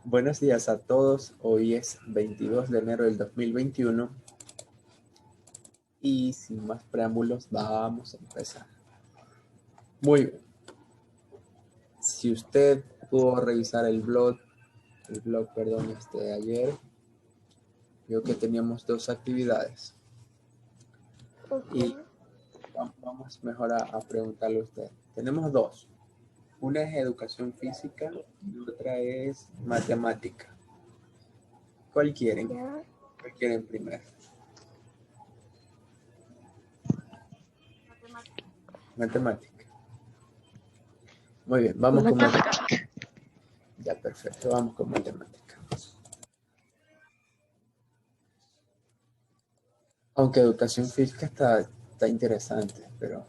Buenos días a todos. Hoy es 22 de enero del 2021 y sin más preámbulos vamos a empezar. Muy bien. Si usted pudo revisar el blog, ayer, vio que teníamos dos actividades. Y vamos mejor a preguntarle a usted. Tenemos dos. Una es educación física y otra es matemática. ¿Cuál quieren? ¿Cuál quieren primero? Matemática. Muy bien, vamos con matemática. Ya, perfecto, vamos con matemática. Aunque educación física está interesante, pero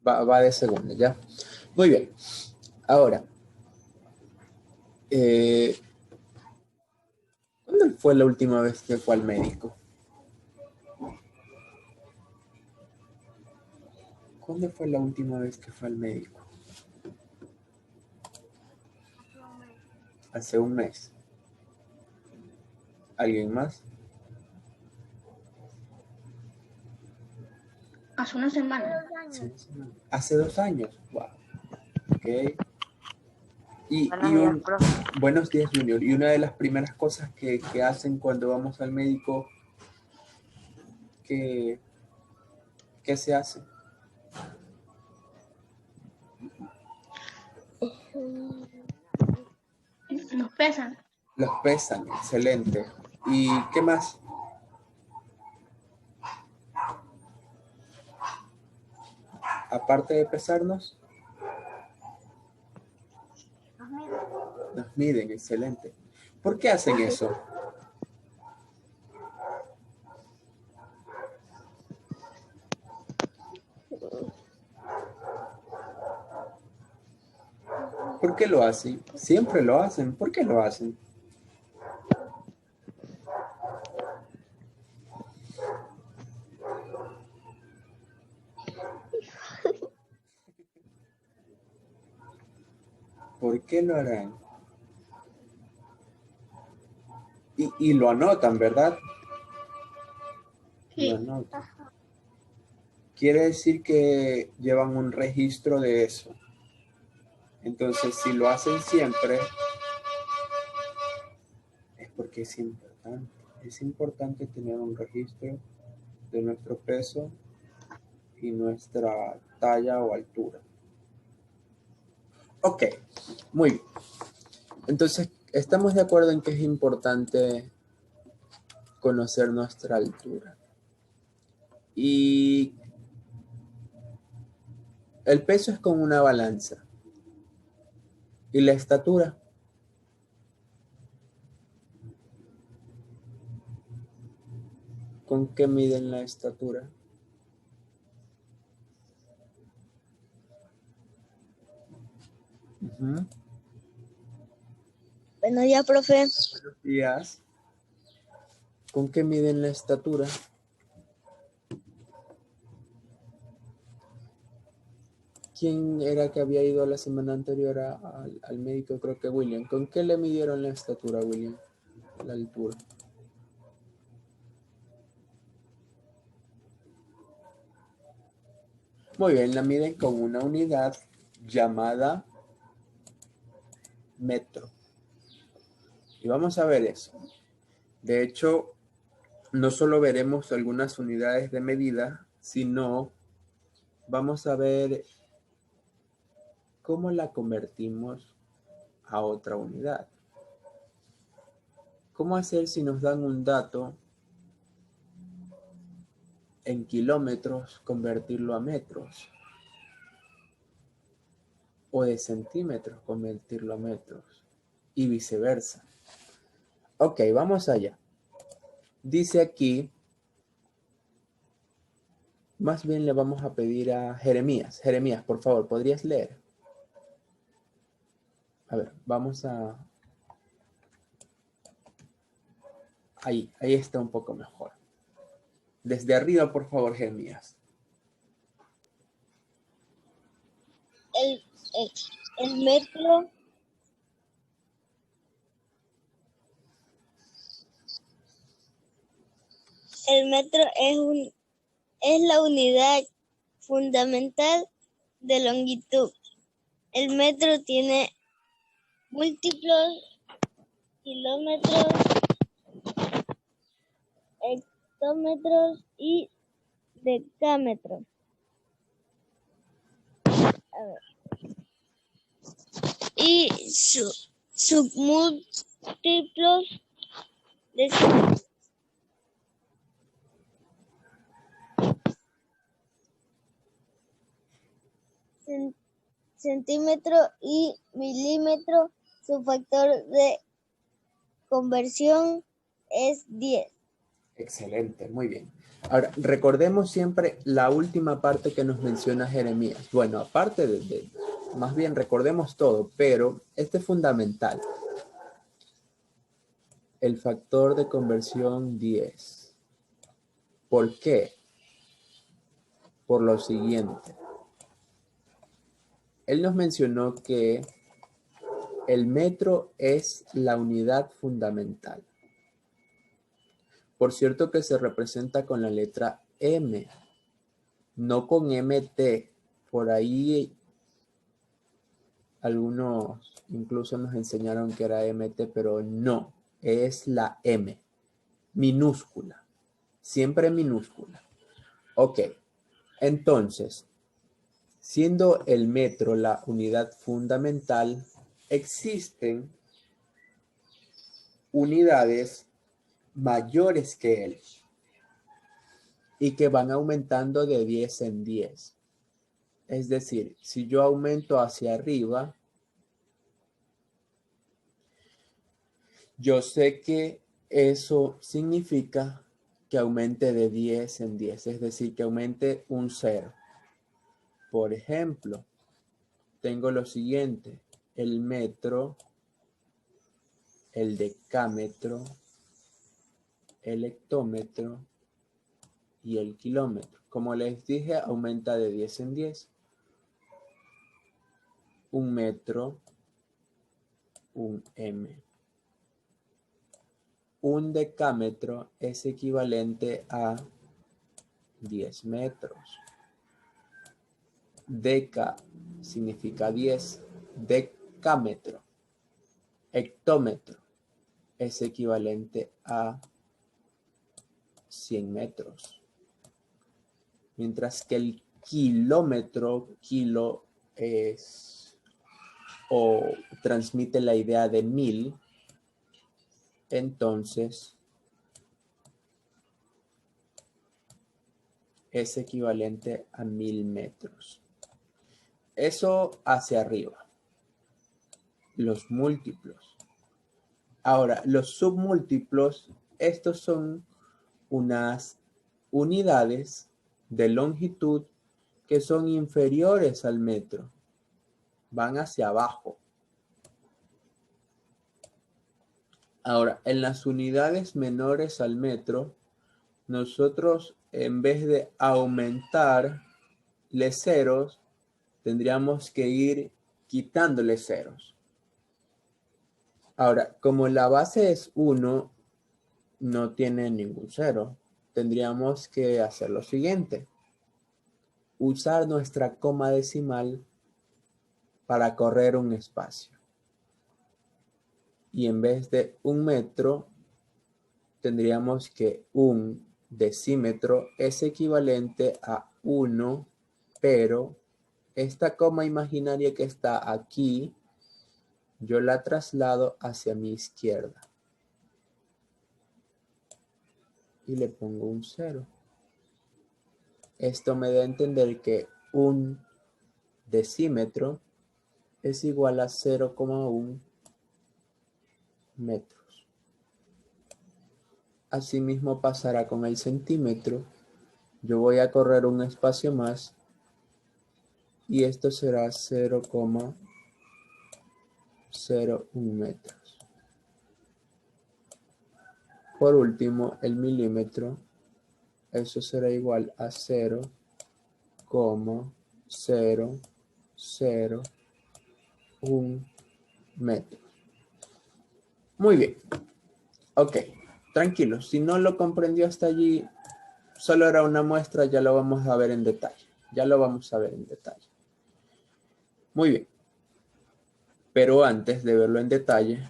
va de segunda, ¿ya? Muy bien. Ahora, ¿cuándo fue la última vez que fue al médico? ¿Cuándo fue la última vez que fue al médico? Hace un mes. ¿Alguien más? Hace una semana. Hace 2 años. Wow. Ok. Buenos días, Junior. Y una de las primeras cosas que hacen cuando vamos al médico, ¿qué se hace? Los pesan. Los pesan, excelente. ¿Y qué más? Aparte de pesarnos, nos miden, excelente. ¿Por qué hacen eso? ¿Por qué lo hacen? Siempre lo hacen. ¿Por qué lo hacen? ¿Por qué lo harán? Y lo anotan, ¿verdad? Sí. Lo anotan. Quiere decir que llevan un registro de eso. Entonces, si lo hacen siempre, es porque es importante. Es importante tener un registro de nuestro peso y nuestra talla o altura. Ok, muy bien. Entonces, estamos de acuerdo en que es importante conocer nuestra altura. Y el peso es como una balanza. ¿Y la estatura? ¿Con qué miden la estatura? Buenos días, profe. Buenos días. ¿Con qué miden la estatura? ¿Quién era que había ido la semana anterior al médico? Creo que William. ¿Con qué le midieron la estatura, William? La altura. Muy bien, la miden con una unidad llamada metro. Y vamos a ver eso. De hecho, no solo veremos algunas unidades de medida, sino vamos a ver cómo la convertimos a otra unidad. ¿Cómo hacer si nos dan un dato en kilómetros, convertirlo a metros? O de centímetros, convertirlo a metros. Y viceversa. Ok, vamos allá. Dice aquí, más bien le vamos a pedir a Jeremías. Jeremías, por favor, ¿podrías leer? A ver, vamos a... Ahí está un poco mejor. Desde arriba, por favor, Jeremías. El metro el metro es la unidad fundamental de longitud. El metro tiene múltiplos kilómetros, hectómetros y decámetros. Y submúltiplos decímetros. Centímetro y milímetro, su factor de conversión es 10. Excelente, muy bien. Ahora, recordemos siempre la última parte que nos menciona Jeremías. Bueno, aparte más bien recordemos todo, pero este es fundamental. El factor de conversión 10. ¿Por qué? Por lo siguiente. Él nos mencionó que el metro es la unidad fundamental. Por cierto que se representa con la letra M, no con MT. Por ahí algunos incluso nos enseñaron que era MT, pero no, es la M, minúscula, siempre minúscula. Ok, entonces, siendo el metro la unidad fundamental, existen unidades mayores que él y que van aumentando de 10 en 10. Es decir, si yo aumento hacia arriba, yo sé que eso significa que aumente de 10 en 10, es decir, que aumente un 0. Por ejemplo, tengo lo siguiente, el metro, el decámetro, el hectómetro y el kilómetro. Como les dije, aumenta de 10 en 10. Un metro, un M. Un decámetro es equivalente a 10 metros. Deca significa 10. Decámetro. Hectómetro es equivalente a 100 metros. Mientras que el kilómetro, kilo es o transmite la idea de 1000, entonces es equivalente a 1000 metros. Eso hacia arriba. Los múltiplos. Ahora, los submúltiplos, estos son unas unidades de longitud que son inferiores al metro. Van hacia abajo. Ahora, en las unidades menores al metro, nosotros en vez de aumentarle ceros, tendríamos que ir quitándole ceros. Ahora, como la base es 1, no tiene ningún cero. Tendríamos que hacer lo siguiente. Usar nuestra coma decimal para correr un espacio. Y en vez de un metro, tendríamos que un decímetro es equivalente a 1, pero esta coma imaginaria que está aquí, yo la traslado hacia mi izquierda. Y le pongo un 0. Esto me da a entender que un decímetro es igual a 0,1 metros. Asimismo pasará con el centímetro. Yo voy a correr un espacio más y esto será 0,01 metros. Por último, el milímetro, eso será igual a 0,001 metros. Muy bien. Ok, tranquilo. Si no lo comprendió hasta allí, solo era una muestra, ya lo vamos a ver en detalle. Ya lo vamos a ver en detalle. Muy bien. Pero antes de verlo en detalle,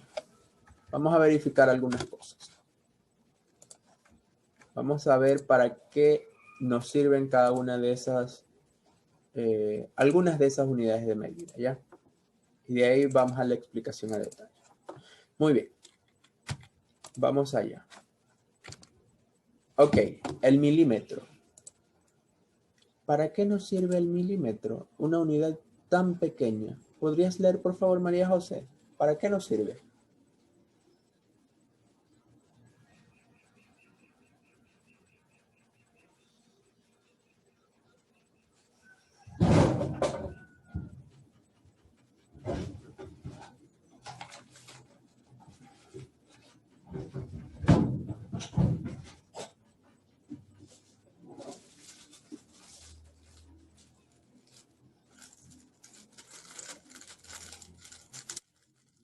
vamos a verificar algunas cosas. Vamos a ver para qué nos sirven cada una de esas, algunas de esas unidades de medida, ¿ya? Y de ahí vamos a la explicación a detalle. Muy bien. Vamos allá. Ok, el milímetro. ¿Para qué nos sirve el milímetro? Una unidad tan pequeña. ¿Podrías leer, por favor, María José? ¿Para qué nos sirve?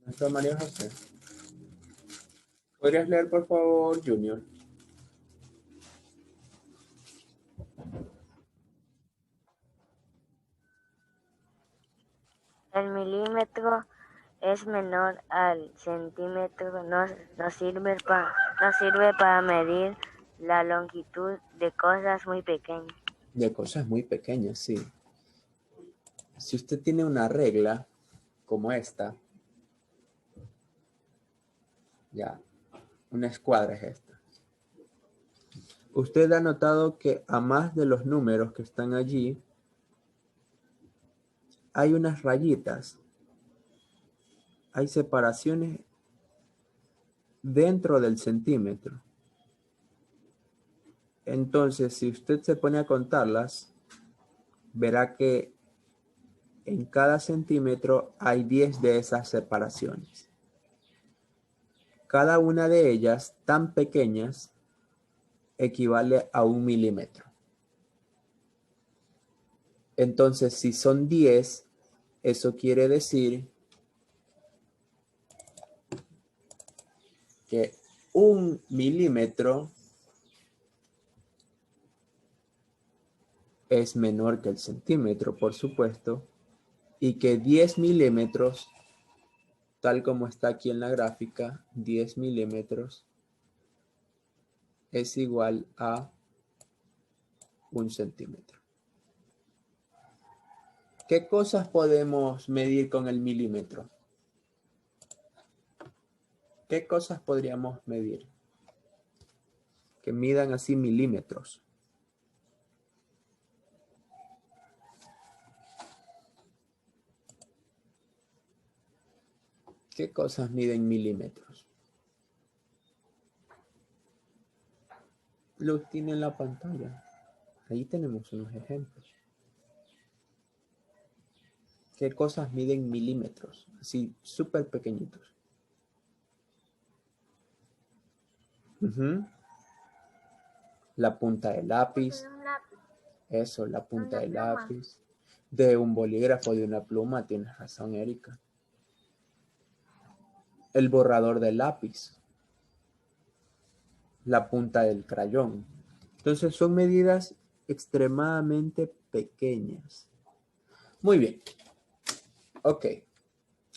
Nuestra María José. ¿Podrías leer, por favor, Junior? El milímetro es menor al centímetro, nos sirve para medir la longitud de cosas muy pequeñas. De cosas muy pequeñas, sí. Si usted tiene una regla como esta, ya, una escuadra es esta. Usted ha notado que a más de los números que están allí, hay unas rayitas. Hay separaciones dentro del centímetro. Entonces, si usted se pone a contarlas, verá que en cada centímetro hay 10 de esas separaciones. Cada una de ellas, tan pequeñas, equivale a 1 milímetro. Entonces, si son 10, eso quiere decir que 1 milímetro es menor que el centímetro, por supuesto, y que 10 milímetros, tal como está aquí en la gráfica, 10 milímetros es igual a 1 centímetro. ¿Qué cosas podemos medir con el milímetro? ¿Qué cosas podríamos medir que midan así milímetros? ¿Qué cosas miden milímetros? Lo tiene en la pantalla. Ahí tenemos unos ejemplos. ¿Qué cosas miden milímetros? Así, súper pequeñitos. La punta del lápiz. Eso, la punta del lápiz. De un bolígrafo, de una pluma. Tienes razón, Erika. El borrador del lápiz. La punta del crayón. Entonces son medidas extremadamente pequeñas. Muy bien. Ok.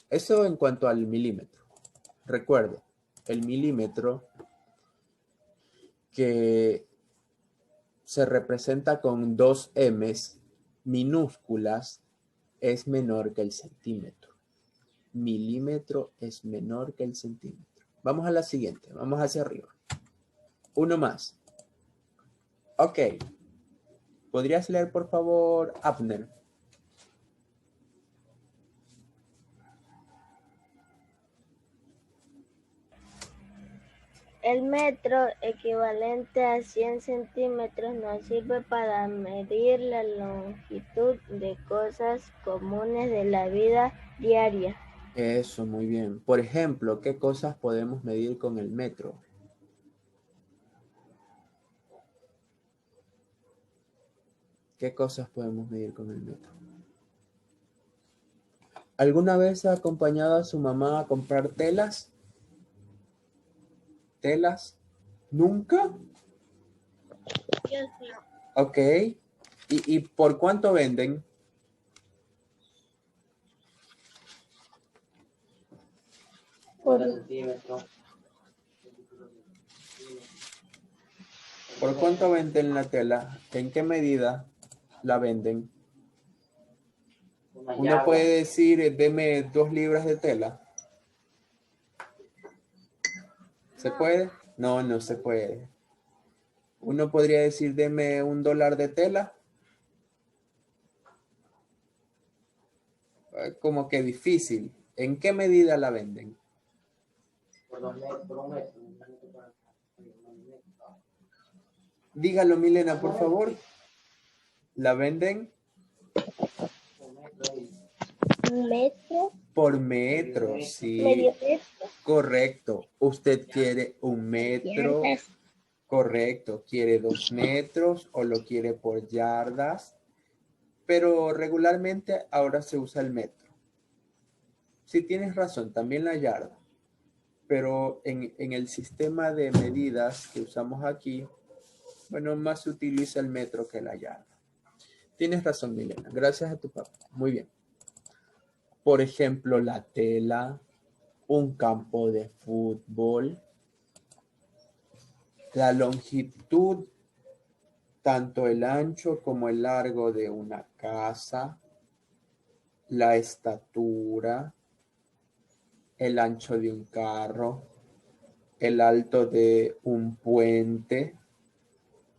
Eso en cuanto al milímetro. Recuerde, el milímetro que se representa con 2 M's minúsculas es menor que el centímetro. Milímetro es menor que el centímetro. Vamos a la siguiente. Vamos hacia arriba. Uno más. Ok. ¿Podrías leer, por favor, Abner? El metro, equivalente a 100 centímetros, nos sirve para medir la longitud de cosas comunes de la vida diaria. Eso, muy bien. Por ejemplo, ¿qué cosas podemos medir con el metro? ¿Qué cosas podemos medir con el metro? ¿Alguna vez ha acompañado a su mamá a comprar telas? ¿Telas? ¿Nunca? Yo sí. Ok. ¿Y por cuánto venden? Por ¿Por cuánto venden la tela? ¿En qué medida la venden? Uno puede decir, deme 2 libras de tela. ¿Se puede? No, no se puede. Uno podría decir, deme $1 de tela. Como que difícil. ¿En qué medida la venden? Por 1 metro. Dígalo, Milena, por favor. ¿La venden? metro, Por metro, sí. medio metro. Correcto. Usted quiere 1 metro. Yardas. Correcto. Quiere 2 metros o lo quiere por yardas. Pero regularmente ahora se usa el metro. Sí, tienes razón, también la yarda. Pero en el sistema de medidas que usamos aquí, bueno, más se utiliza el metro que la yarda. Tienes razón, Milena. Gracias a tu papá. Muy bien. Por ejemplo, la tela, un campo de fútbol, la longitud, tanto el ancho como el largo de una casa, la estatura, el ancho de un carro, el alto de un puente.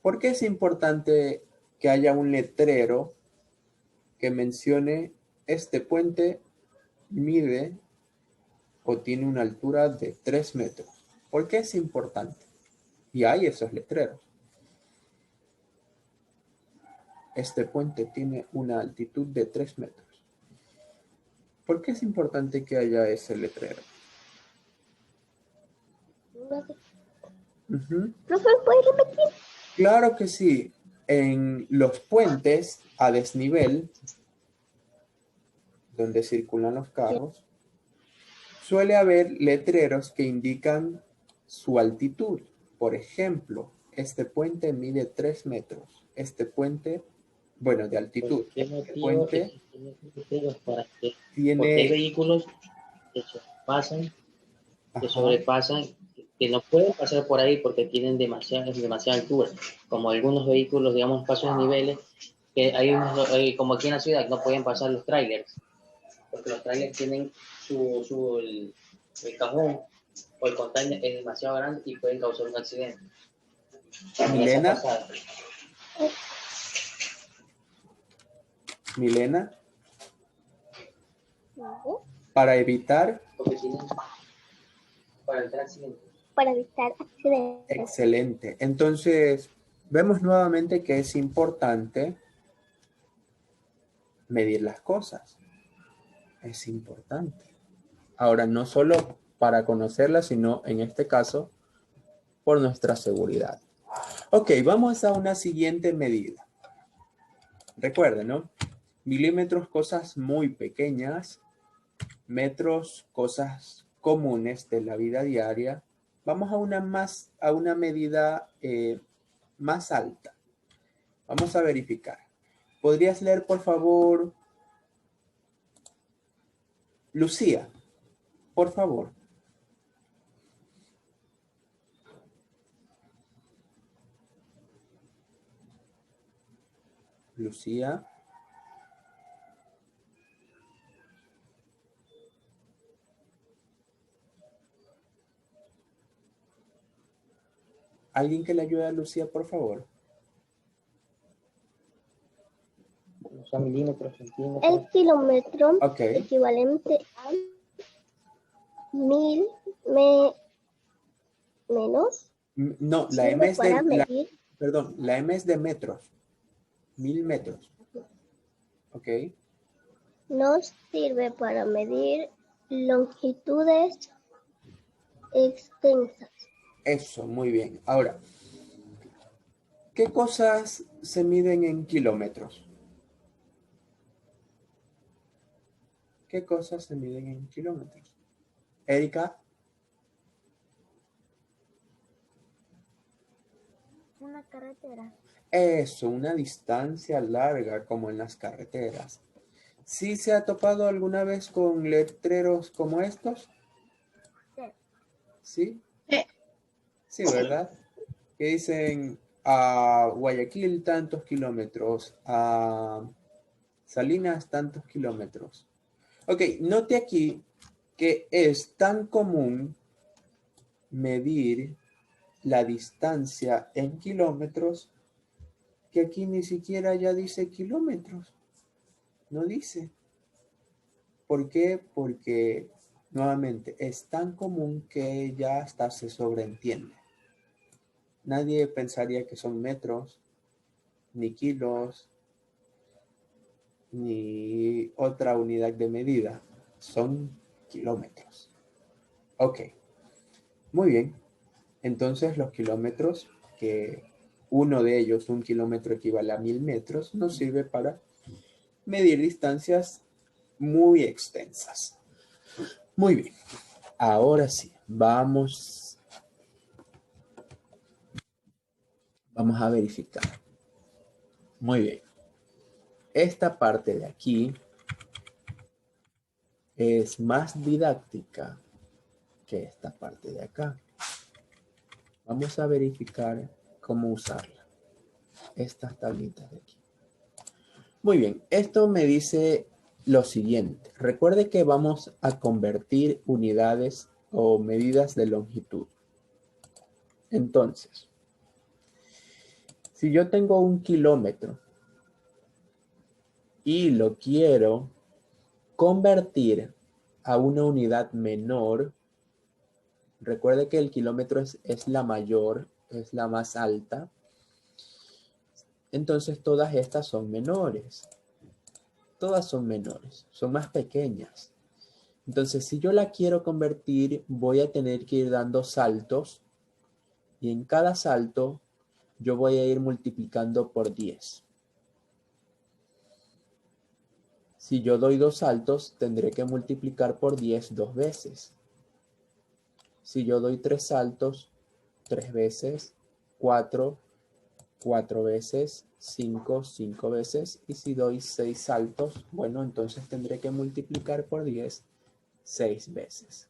¿Por qué es importante que haya un letrero que mencione este puente mide o tiene una altura de 3 metros? ¿Por qué es importante? Y hay esos letreros. Este puente tiene una altitud de 3 metros. ¿Por qué es importante que haya ese letrero? ¿Profe, puede repetir? Claro que sí. En los puentes a desnivel, donde circulan los carros, suele haber letreros que indican su altitud. Por ejemplo, este puente mide 3 metros. Este puente, bueno, de altitud. ¿Qué Este motivo puente existen esos letreros para que? Porque hay tiene... vehículos que sobrepasan, Ajá. que no pueden pasar por ahí porque tienen demasiada altura. Como algunos vehículos, digamos, pasos de niveles, que como aquí en la ciudad, no pueden pasar los trailers, porque los trailers tienen el cajón o el container es demasiado grande y pueden causar un accidente. Milena. Milena. Para evitar... Para evitar accidentes. Para evitar accidentes. Excelente. Entonces, vemos nuevamente que es importante medir las cosas. Es importante. Ahora, no solo para conocerlas, sino en este caso, por nuestra seguridad. Ok, vamos a una siguiente medida. Recuerden, ¿no? Milímetros, cosas muy pequeñas. Metros, cosas comunes de la vida diaria. Vamos a una medida más alta. Vamos a verificar. ¿Podrías leer, por favor? Lucía, por favor. Lucía. ¿Alguien que le ayude a Lucía, por favor? Son milímetros, centímetros. El kilómetro Okay. equivalente a 1000 menos. No, la M es para de... medir. Perdón, la M es de metros. 1000 metros. Ok. Nos sirve para medir longitudes extensas. Eso, muy bien. Ahora, ¿qué cosas se miden en kilómetros? ¿Qué cosas se miden en kilómetros? Erika. Una la carretera. Eso, una distancia larga como en las carreteras. ¿Sí se ha topado alguna vez con letreros como estos? ¿Sí? Sí, ¿verdad? Que dicen a Guayaquil tantos kilómetros, a Salinas tantos kilómetros. Ok, note aquí que es tan común medir la distancia en kilómetros que aquí ni siquiera ya dice kilómetros. No dice. ¿Por qué? Porque nuevamente es tan común que ya hasta se sobreentiende. Nadie pensaría que son metros, ni kilos, ni otra unidad de medida. Son kilómetros. Ok, muy bien. Entonces los kilómetros, que uno de ellos, un kilómetro equivale a 1000 metros, nos sirve para medir distancias muy extensas. Muy bien. Ahora sí, vamos a verificar. Muy bien. Esta parte de aquí es más didáctica que esta parte de acá. Vamos a verificar cómo usarla. Estas tablitas de aquí. Muy bien, esto me dice lo siguiente. Recuerde que vamos a convertir unidades o medidas de longitud. Entonces, si yo tengo 1 kilómetro y lo quiero convertir a una unidad menor, recuerde que el kilómetro es la mayor, es la más alta. Entonces todas estas son menores. Todas son menores, son más pequeñas. Entonces si yo la quiero convertir, voy a tener que ir dando saltos. Y en cada salto yo voy a ir multiplicando por 10. Si yo doy 2 saltos, tendré que multiplicar por 10 2 veces. Si yo doy 3 saltos, 3 veces, 4 veces, 5 veces. Y si doy 6 saltos, bueno, entonces tendré que multiplicar por 10 6 veces.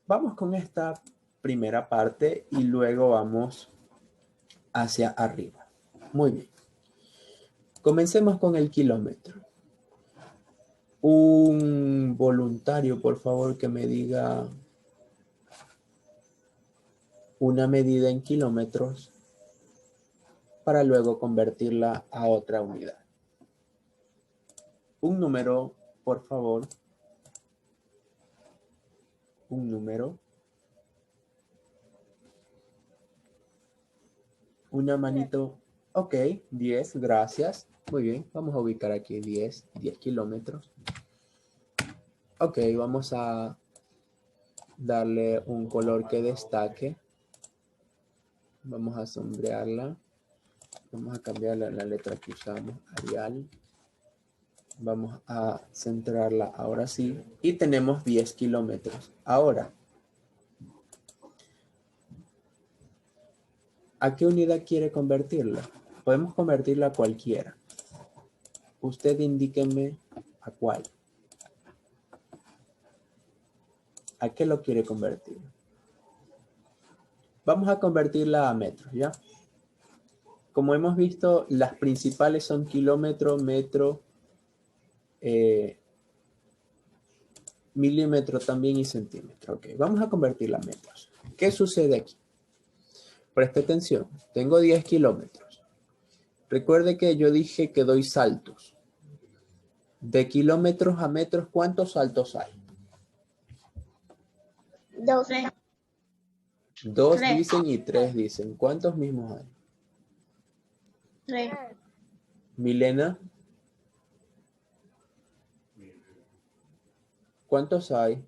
Vamos con esta primera parte y luego vamos hacia arriba. Muy bien. Comencemos con el kilómetro. Un voluntario, por favor, que me diga una medida en kilómetros para luego convertirla a otra unidad. Un número, por favor. Un número. Una manito. Ok, 10, gracias. Muy bien, vamos a ubicar aquí 10 kilómetros. Ok, vamos a darle un color que destaque. Vamos a sombrearla. Vamos a cambiar la letra que usamos, Arial. Vamos a centrarla ahora sí. Y tenemos 10 kilómetros. Ahora, ¿a qué unidad quiere convertirla? Podemos convertirla a cualquiera. Usted indíqueme a cuál. ¿A qué lo quiere convertir? Vamos a convertirla a metros, ¿ya? Como hemos visto, las principales son kilómetro, metro, milímetro también y centímetro. Ok, vamos a convertirla a metros. ¿Qué sucede aquí? Preste atención. Tengo 10 kilómetros. Recuerde que yo dije que doy saltos. De kilómetros a metros, ¿cuántos saltos hay? 2. 2 3. dicen y 3 dicen. ¿Cuántos mismos hay? 3. Milena. ¿Cuántos hay?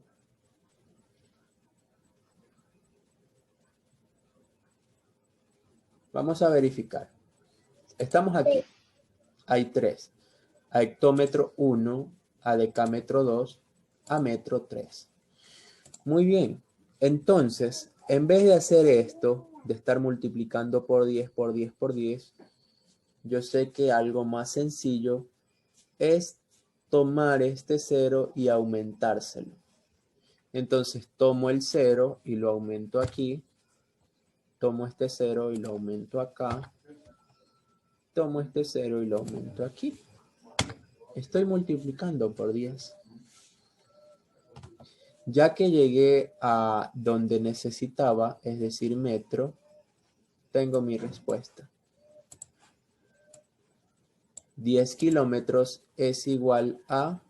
Vamos a verificar. Estamos aquí. Hay 3. A hectómetro 1, a decámetro 2, a metro 3. Muy bien. Entonces, en vez de hacer esto, de estar multiplicando por 10, por 10, por 10, yo sé que algo más sencillo es tomar este 0 y aumentárselo. Entonces tomo el 0 y lo aumento aquí. Tomo este 0 y lo aumento acá. Tomo este 0 y lo aumento aquí. Estoy multiplicando por 10. Ya que llegué a donde necesitaba, es decir, metro, tengo mi respuesta. 10 kilómetros es igual a,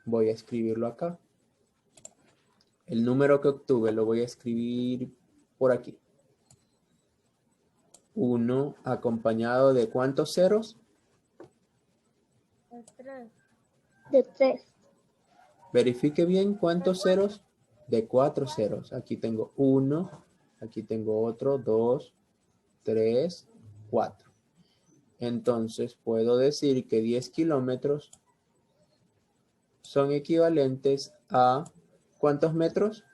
voy a escribirlo acá. El número que obtuve lo voy a escribir por aquí. 1 acompañado de ¿cuántos ceros? De 3. Verifique bien cuántos ceros. De 4 ceros. Aquí tengo 1, aquí tengo otro, 2, 3, 4. Entonces puedo decir que 10 kilómetros son equivalentes a ¿cuántos metros?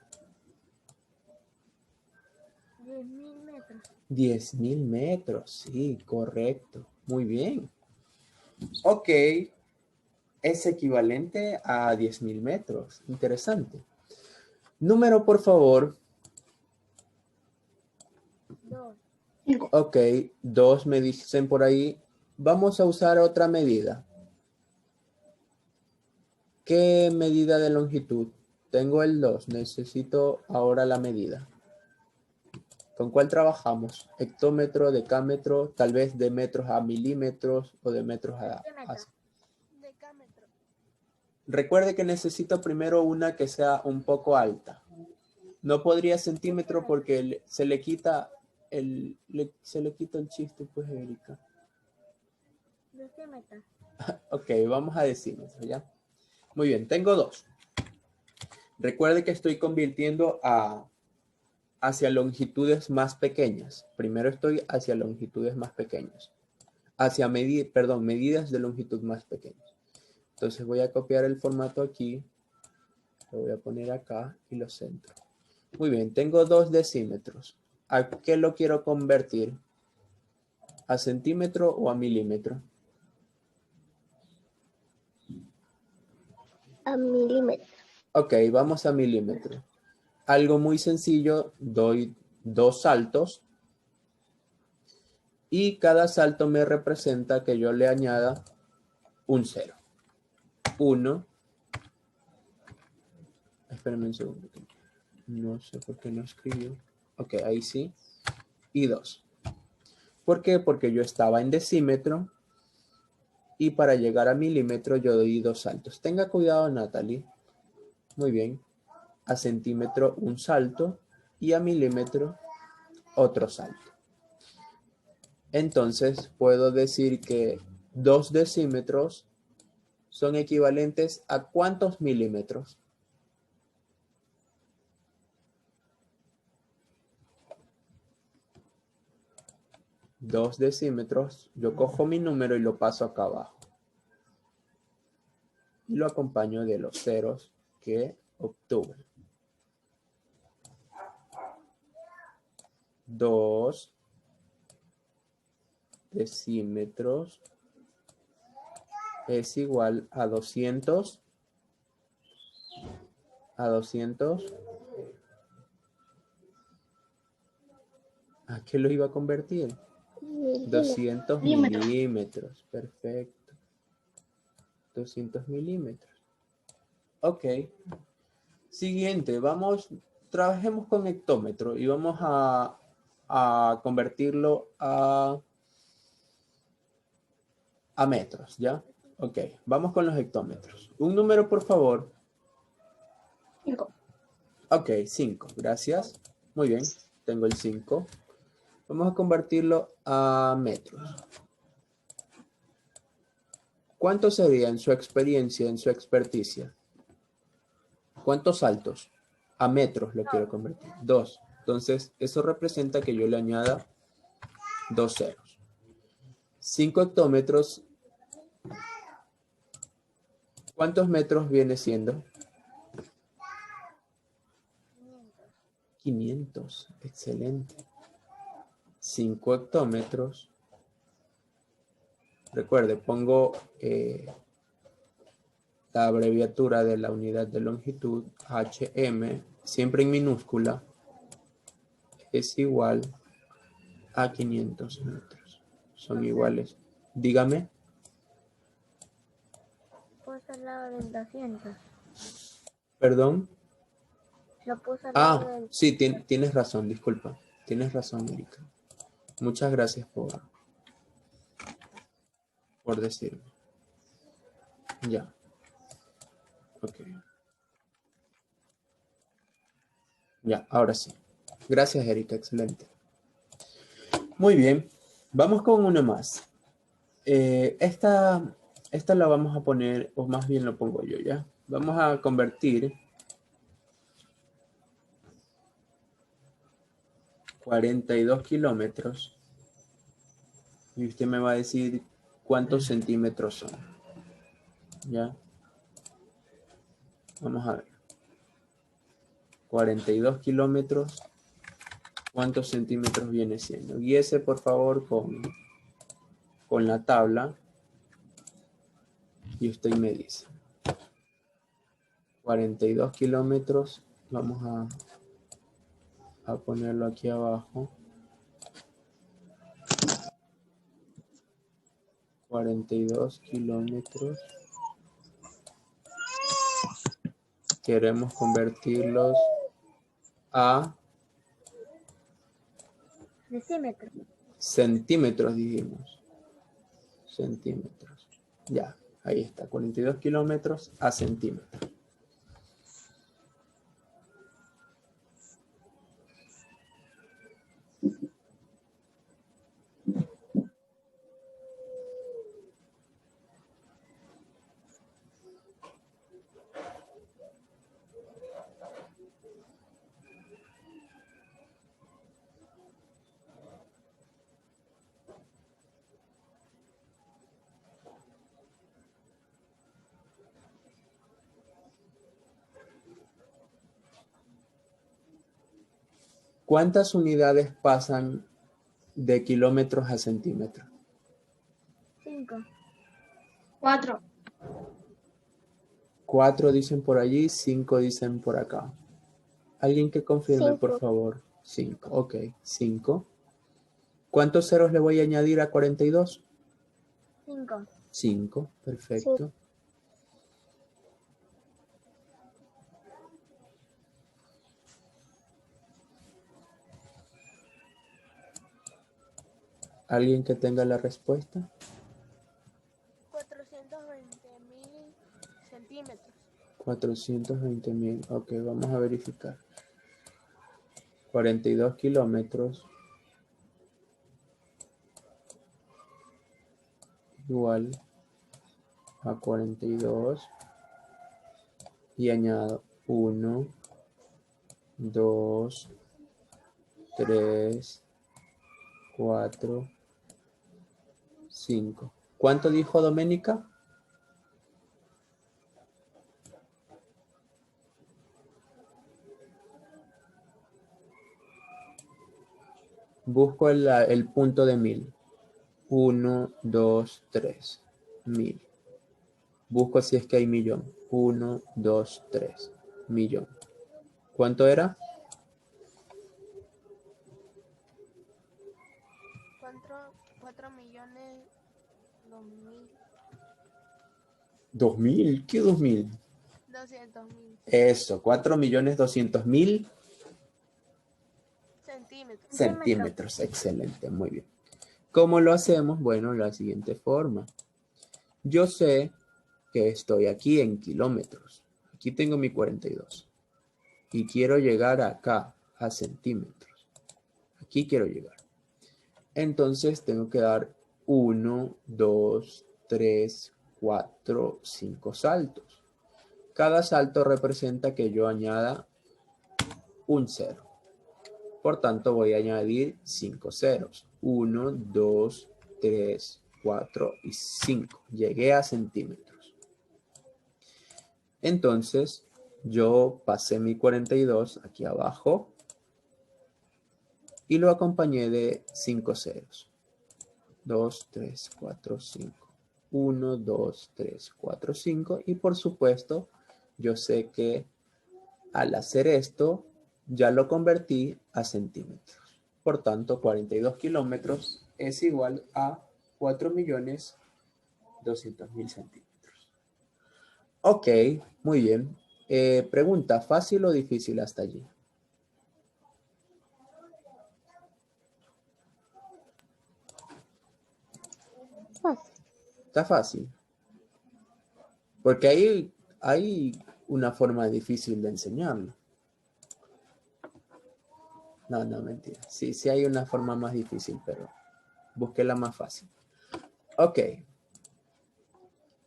10.000 metros. 10.000 metros, sí, correcto. Muy bien. Ok, es equivalente a 10.000 metros. Interesante. Número, por favor. 2. 5. Ok, 2 me dicen por ahí. Vamos a usar otra medida. ¿Qué medida de longitud? Tengo el 2. Necesito ahora la medida. ¿Con cuál trabajamos? Hectómetro, decámetro, tal vez de metros a milímetros o de metros a... Decámetro. Recuerde que necesito primero una que sea un poco alta. No podría centímetro porque se le quita el chiste, pues, Erika. Decímetro. Ok, vamos a decímetro, ¿ya? Muy bien, tengo 2. Recuerde que estoy convirtiendo hacia longitudes más pequeñas. Primero estoy hacia longitudes más pequeñas. Hacia medidas de longitud más pequeñas. Entonces voy a copiar el formato aquí. Lo voy a poner acá y lo centro. Muy bien, tengo 2 decímetros. ¿A qué lo quiero convertir? ¿A centímetro o a milímetro? A milímetro. Ok, vamos a milímetro. Algo muy sencillo, doy 2 saltos y cada salto me representa que yo le añada un 0. 1. Espérenme un segundo. No sé por qué no escribió. Ok, ahí sí. Y 2. ¿Por qué? Porque yo estaba en decímetro y para llegar a milímetro yo doy 2 saltos. Tenga cuidado, Natalie. Muy bien. A centímetro un salto y a milímetro otro salto. Entonces puedo decir que 2 decímetros son equivalentes a ¿cuántos milímetros? Dos decímetros, yo cojo mi número y lo paso acá abajo. Y lo acompaño de los ceros que obtuve. 2 decímetros es igual a 200. A 200. ¿A qué lo iba a convertir? 200 milímetros. Perfecto. 200 milímetros. Ok. Siguiente, trabajemos con hectómetro y vamos a convertirlo a metros, ¿ya? Ok, vamos con los hectómetros. Un número, por favor. 5. Ok, 5, gracias. Muy bien, tengo el 5. Vamos a convertirlo a metros. ¿Cuánto sería en su experiencia, en su experticia? ¿Cuántos saltos? A metros lo quiero convertir. 2. Entonces, eso representa que yo le añada 2 ceros. 5 hectómetros. ¿Cuántos metros viene siendo? 500. Excelente. 5 hectómetros. Recuerde, pongo la abreviatura de la unidad de longitud, HM, siempre en minúscula, es igual a 500 metros. Son iguales. Dígame. Puso al lado del 200. Perdón. Lo puso al lado del... Sí, tienes razón, disculpa. Tienes razón, Erika. Muchas gracias por decirme. Ya. Ok. Ya, ahora sí. Gracias, Erika. Excelente. Muy bien. Vamos con una más. Esta la vamos a poner, o más bien lo pongo yo, ¿ya? Vamos a convertir 42 kilómetros. Y usted me va a decir cuántos centímetros son. ¿Ya? Vamos a ver. 42 kilómetros. ¿Cuántos centímetros viene siendo? Guíese, por favor, con la tabla. Y usted me dice. 42 kilómetros. Vamos a ponerlo aquí abajo. 42 kilómetros. Queremos convertirlos a decímetros. Centímetros, dijimos. Centímetros. Ya, ahí está. 42 kilómetros a centímetros. ¿Cuántas unidades pasan de kilómetros a centímetros? 5. 4. 4 dicen por allí, 5 dicen por acá. ¿Alguien que confirme, por 5. favor? 5, ok, 5. ¿Cuántos ceros le voy a añadir a 42? 5. 5, perfecto. ¿Alguien que tenga la respuesta? 420.000 centímetros. 420.000. Ok, vamos a verificar. 42 kilómetros igual a 42 y añado 1, 2, 3, 4, 5. ¿Cuánto dijo Doménica? Busco el punto de 1000. 1, 2, 3. 1000. Busco si es que hay millón. 1, 2, 3. Millón. ¿Cuánto era? 4 millones 2.000. 2000. ¿Qué 2000? 200.000 Eso, 4.200.000 centímetros. centímetros. Excelente, muy bien. ¿Cómo lo hacemos? Bueno, la siguiente forma. Yo sé que estoy aquí en kilómetros. Aquí tengo mi 42. Y quiero llegar acá, a centímetros. Aquí quiero llegar. Entonces tengo que dar 1, 2, 3, 4, 5 saltos. Cada salto representa que yo añada un cero. Por tanto, voy a añadir 5 ceros. 1, 2, 3, 4 y 5. Llegué a centímetros. Entonces, yo pasé mi 42 aquí abajo. y lo acompañé de 5 ceros. 2, 3, 4, 5. 1, 2, 3, 4, 5. Y por supuesto, yo sé que al hacer esto, ya lo convertí a centímetros. Por tanto, 42 kilómetros es igual a 4.200.000 centímetros. Ok, muy bien. Pregunta, ¿fácil o difícil hasta allí? Fácil. Está fácil. Porque hay una forma difícil de enseñarlo. No, mentira. Sí hay una forma más difícil, pero busqué la más fácil. Ok.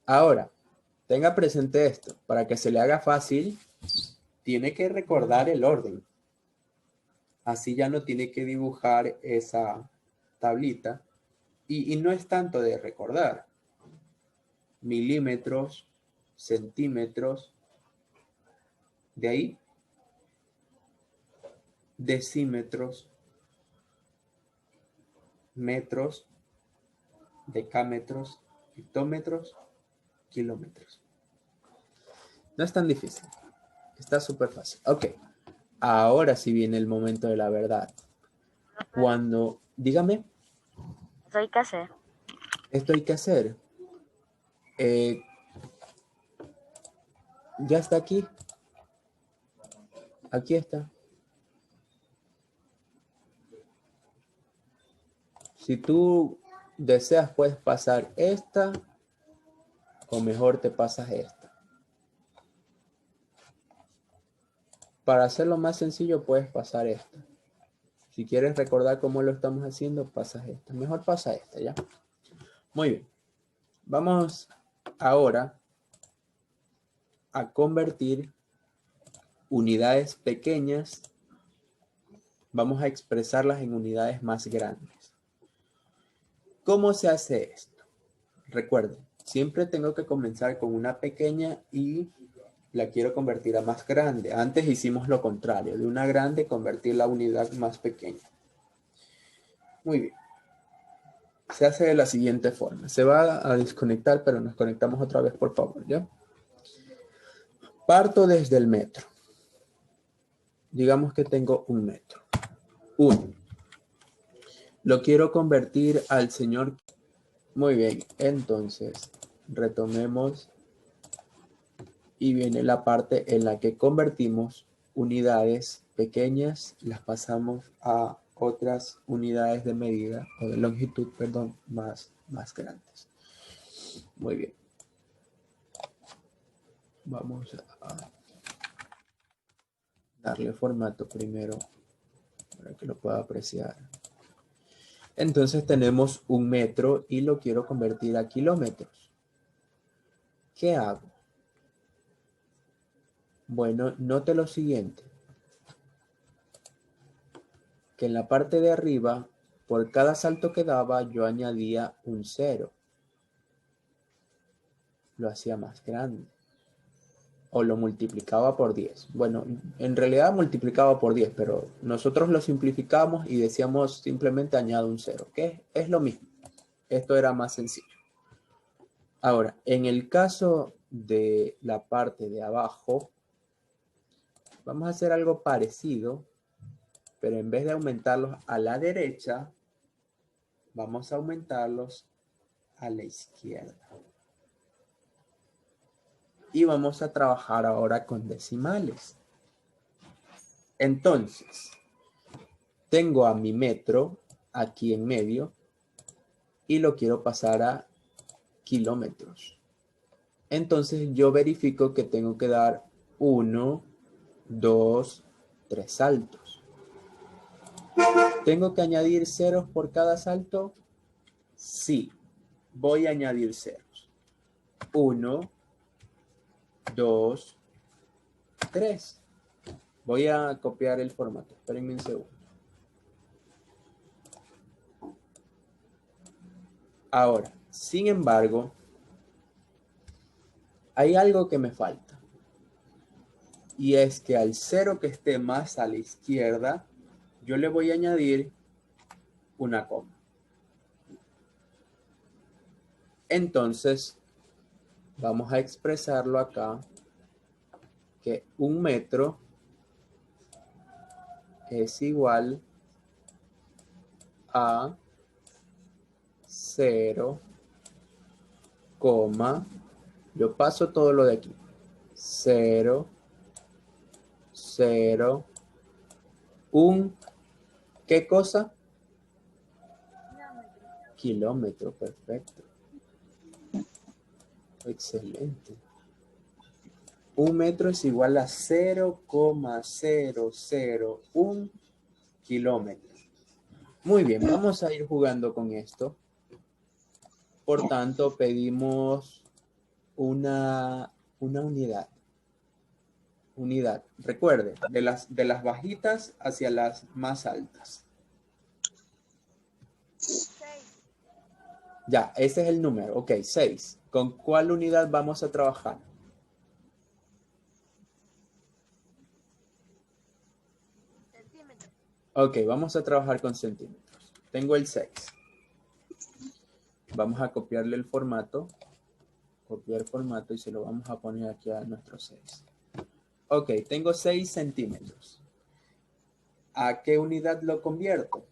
Ahora, tenga presente esto. Para que se le haga fácil, tiene que recordar el orden. Así ya no tiene que dibujar esa tablita. Y no es tanto de recordar. Milímetros, centímetros. De ahí, decímetros, metros, decámetros, hectómetros, kilómetros. No es tan difícil. Está súper fácil. Ok. Ahora sí viene el momento de la verdad. Cuando, dígame. Eso hay que hacer. Esto hay que hacer. Ya está aquí. Aquí está. Si tú deseas, puedes pasar esta, o mejor te pasas esta. Para hacerlo más sencillo, puedes pasar esta. Si quieres recordar cómo lo estamos haciendo, pasas esta. Mejor pasa esta, ¿ya? Muy bien. Vamos ahora a convertir unidades pequeñas. Vamos a expresarlas en unidades más grandes. ¿Cómo se hace esto? Recuerden, siempre tengo que comenzar con una pequeña y la quiero convertir a más grande. Antes hicimos lo contrario, de una grande convertir la unidad más pequeña. Muy bien. Se hace de la siguiente forma. Se va a desconectar, pero nos conectamos otra vez, por favor, ¿ya? Parto desde el metro. Digamos que tengo 1 metro. 1. Lo quiero convertir al señor. Muy bien, entonces retomemos y viene la parte en la que convertimos unidades pequeñas, las pasamos a otras unidades de medida o de longitud, perdón, más grandes. Muy bien. Vamos a darle formato primero para que lo pueda apreciar. Entonces tenemos 1 metro y lo quiero convertir a kilómetros. ¿Qué hago? Bueno, note lo siguiente. Que en la parte de arriba, por cada salto que daba, yo añadía 1 cero. Lo hacía más grande. O lo multiplicaba por 10. Bueno, en realidad multiplicaba por 10, pero nosotros lo simplificamos y decíamos simplemente añado 1 cero, que es lo mismo. Esto era más sencillo. Ahora, en el caso de la parte de abajo, vamos a hacer algo parecido, pero en vez de aumentarlos a la derecha, vamos a aumentarlos a la izquierda. Y vamos a trabajar ahora con decimales. Entonces, tengo a mi metro aquí en medio y lo quiero pasar a kilómetros. Entonces, yo verifico que tengo que dar 1, 2, 3 saltos. ¿Tengo que añadir ceros por cada salto? Sí, voy a añadir ceros. 1, 2, 3. Voy a copiar el formato. Espérenme un segundo. Ahora, sin embargo, hay algo que me falta. Y es que al cero que esté más a la izquierda, yo le voy a añadir una coma. Entonces, vamos a expresarlo acá, que 1 metro es igual a 0, yo paso todo lo de aquí, 0, 0, 1, ¿qué cosa? Kilómetro, perfecto. Excelente. 1 metro es igual a 0,001 kilómetro. Muy bien, vamos a ir jugando con esto. Por tanto, pedimos una unidad. Unidad. Recuerde, de las bajitas hacia las más altas. 6. Ya, ese es el número. Ok, 6. ¿Con cuál unidad vamos a trabajar? Centímetros. Ok, vamos a trabajar con centímetros. Tengo el 6. Vamos a copiarle el formato. Copiar formato y se lo vamos a poner aquí a nuestro 6. Ok, tengo 6 centímetros. ¿A qué unidad lo convierto?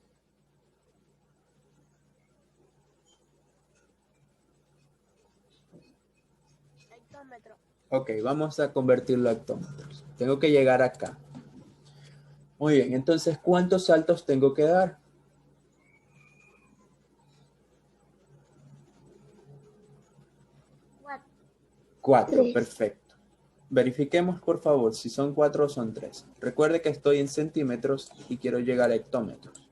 Hectómetro. Ok, vamos a convertirlo a hectómetros. Tengo que llegar acá. Muy bien, entonces, ¿cuántos saltos tengo que dar? 4, perfecto. Verifiquemos, por favor, si son 4 o son 3. Recuerde que estoy en centímetros y quiero llegar a hectómetros.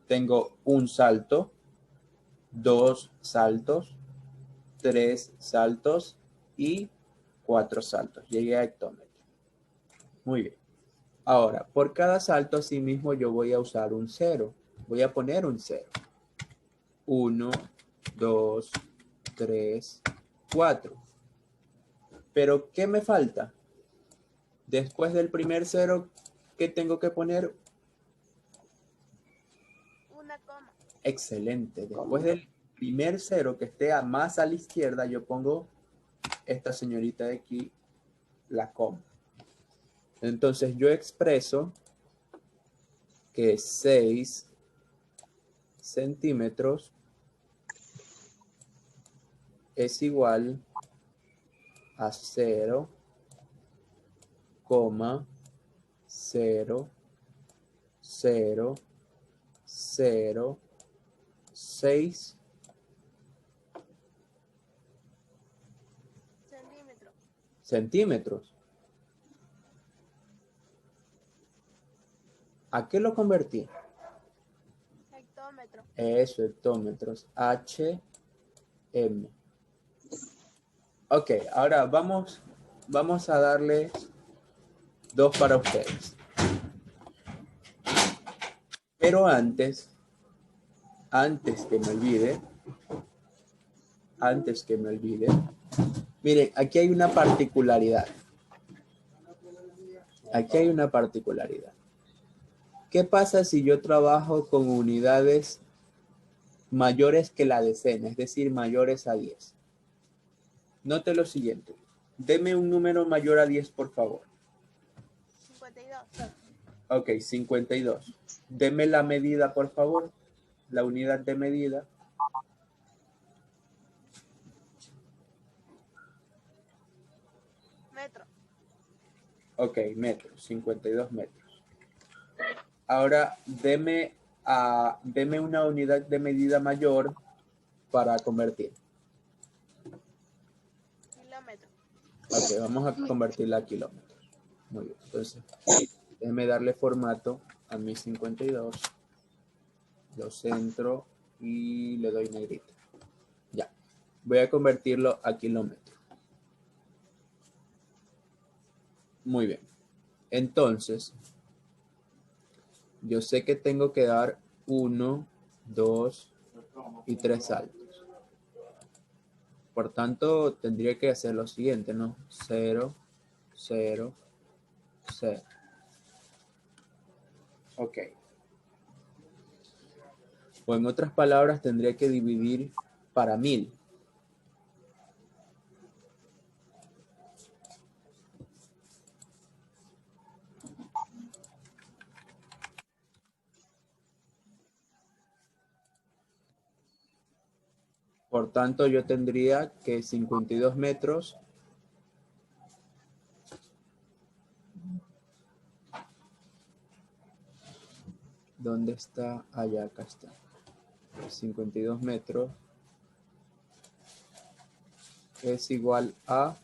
Tengo un salto, 2 saltos, 3 saltos y 4 saltos. Llegué a hectómetro. Muy bien. Ahora, por cada salto, asimismo, yo voy a usar un 0. Voy a poner un 0. 1, 2, 3, 4. Pero, ¿qué me falta? Después del primer 0, ¿qué tengo que poner? Una coma. Excelente. Después del primer 0 que esté más a la izquierda, yo pongo esta señorita de aquí, la coma. Entonces, yo expreso que 6 centímetros es igual a 0,0006 centímetros. ¿A qué lo convertí? Hectómetro. Eso, hectómetros. HM. Ok, ahora vamos a darle 2 para ustedes. Pero antes que me olvide, miren, aquí hay una particularidad. ¿Qué pasa si yo trabajo con unidades mayores que la decena, es decir, mayores a 10? Note lo siguiente. Deme un número mayor a 10, por favor. 52. Ok, 52. Deme la medida, por favor. La unidad de medida. Metro. Ok, metros, 52 metros. Ahora, deme una unidad de medida mayor para convertir. Kilómetro. Ok, vamos a convertirla a kilómetros. Muy bien, entonces, déjeme darle formato a mi 52. Lo centro y le doy negrita. Ya, voy a convertirlo a kilómetros. Muy bien. Entonces, yo sé que tengo que dar 1, 2 y 3 saltos. Por tanto, tendría que hacer lo siguiente, ¿no? 0, 0, 0. Ok. O en otras palabras, tendría que dividir para 1000. Por tanto, yo tendría que 52 metros ¿dónde está? Allá, acá está. 52 metros es igual a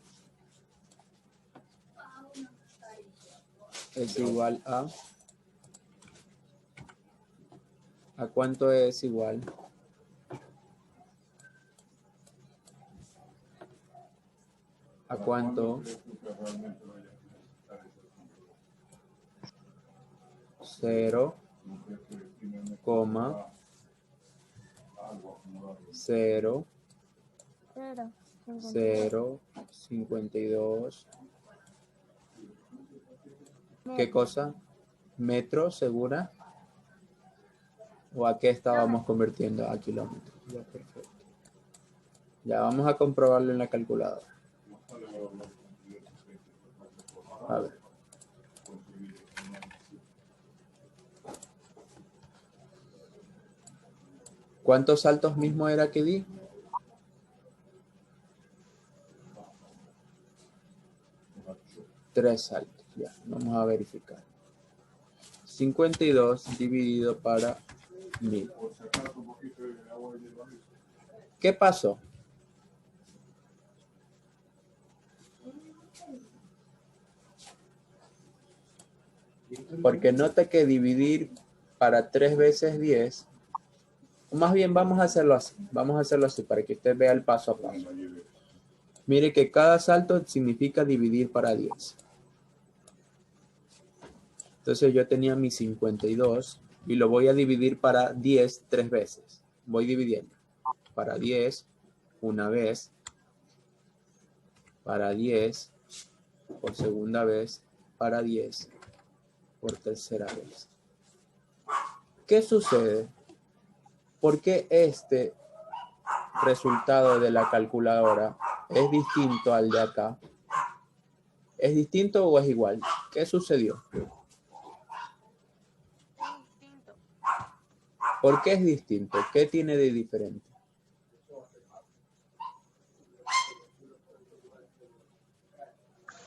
¿a cuánto es igual? ¿A cuánto? 0, 0, 52. ¿Qué cosa? ¿Metros, segura? ¿O a qué estábamos convirtiendo? A kilómetros. Ya, perfecto. Ya vamos a comprobarlo en la calculadora. A ver. ¿Cuántos saltos mismo era que di? Tres saltos. Ya, vamos a verificar. 52 dividido para 1000. ¿Qué pasó? Porque nota que dividir para 3 veces 10, o más bien vamos a hacerlo así. Vamos a hacerlo así para que usted vea el paso a paso. Mire que cada salto significa dividir para 10. Entonces yo tenía mi 52 y lo voy a dividir para 10 3 veces. Voy dividiendo. Para 10, una vez. Para 10, por segunda vez. Para 10, por tercera vez. ¿Qué sucede? ¿Por qué este resultado de la calculadora es distinto al de acá? ¿Es distinto o es igual? ¿Qué sucedió? Distinto. ¿Por qué es distinto? ¿Qué tiene de diferente?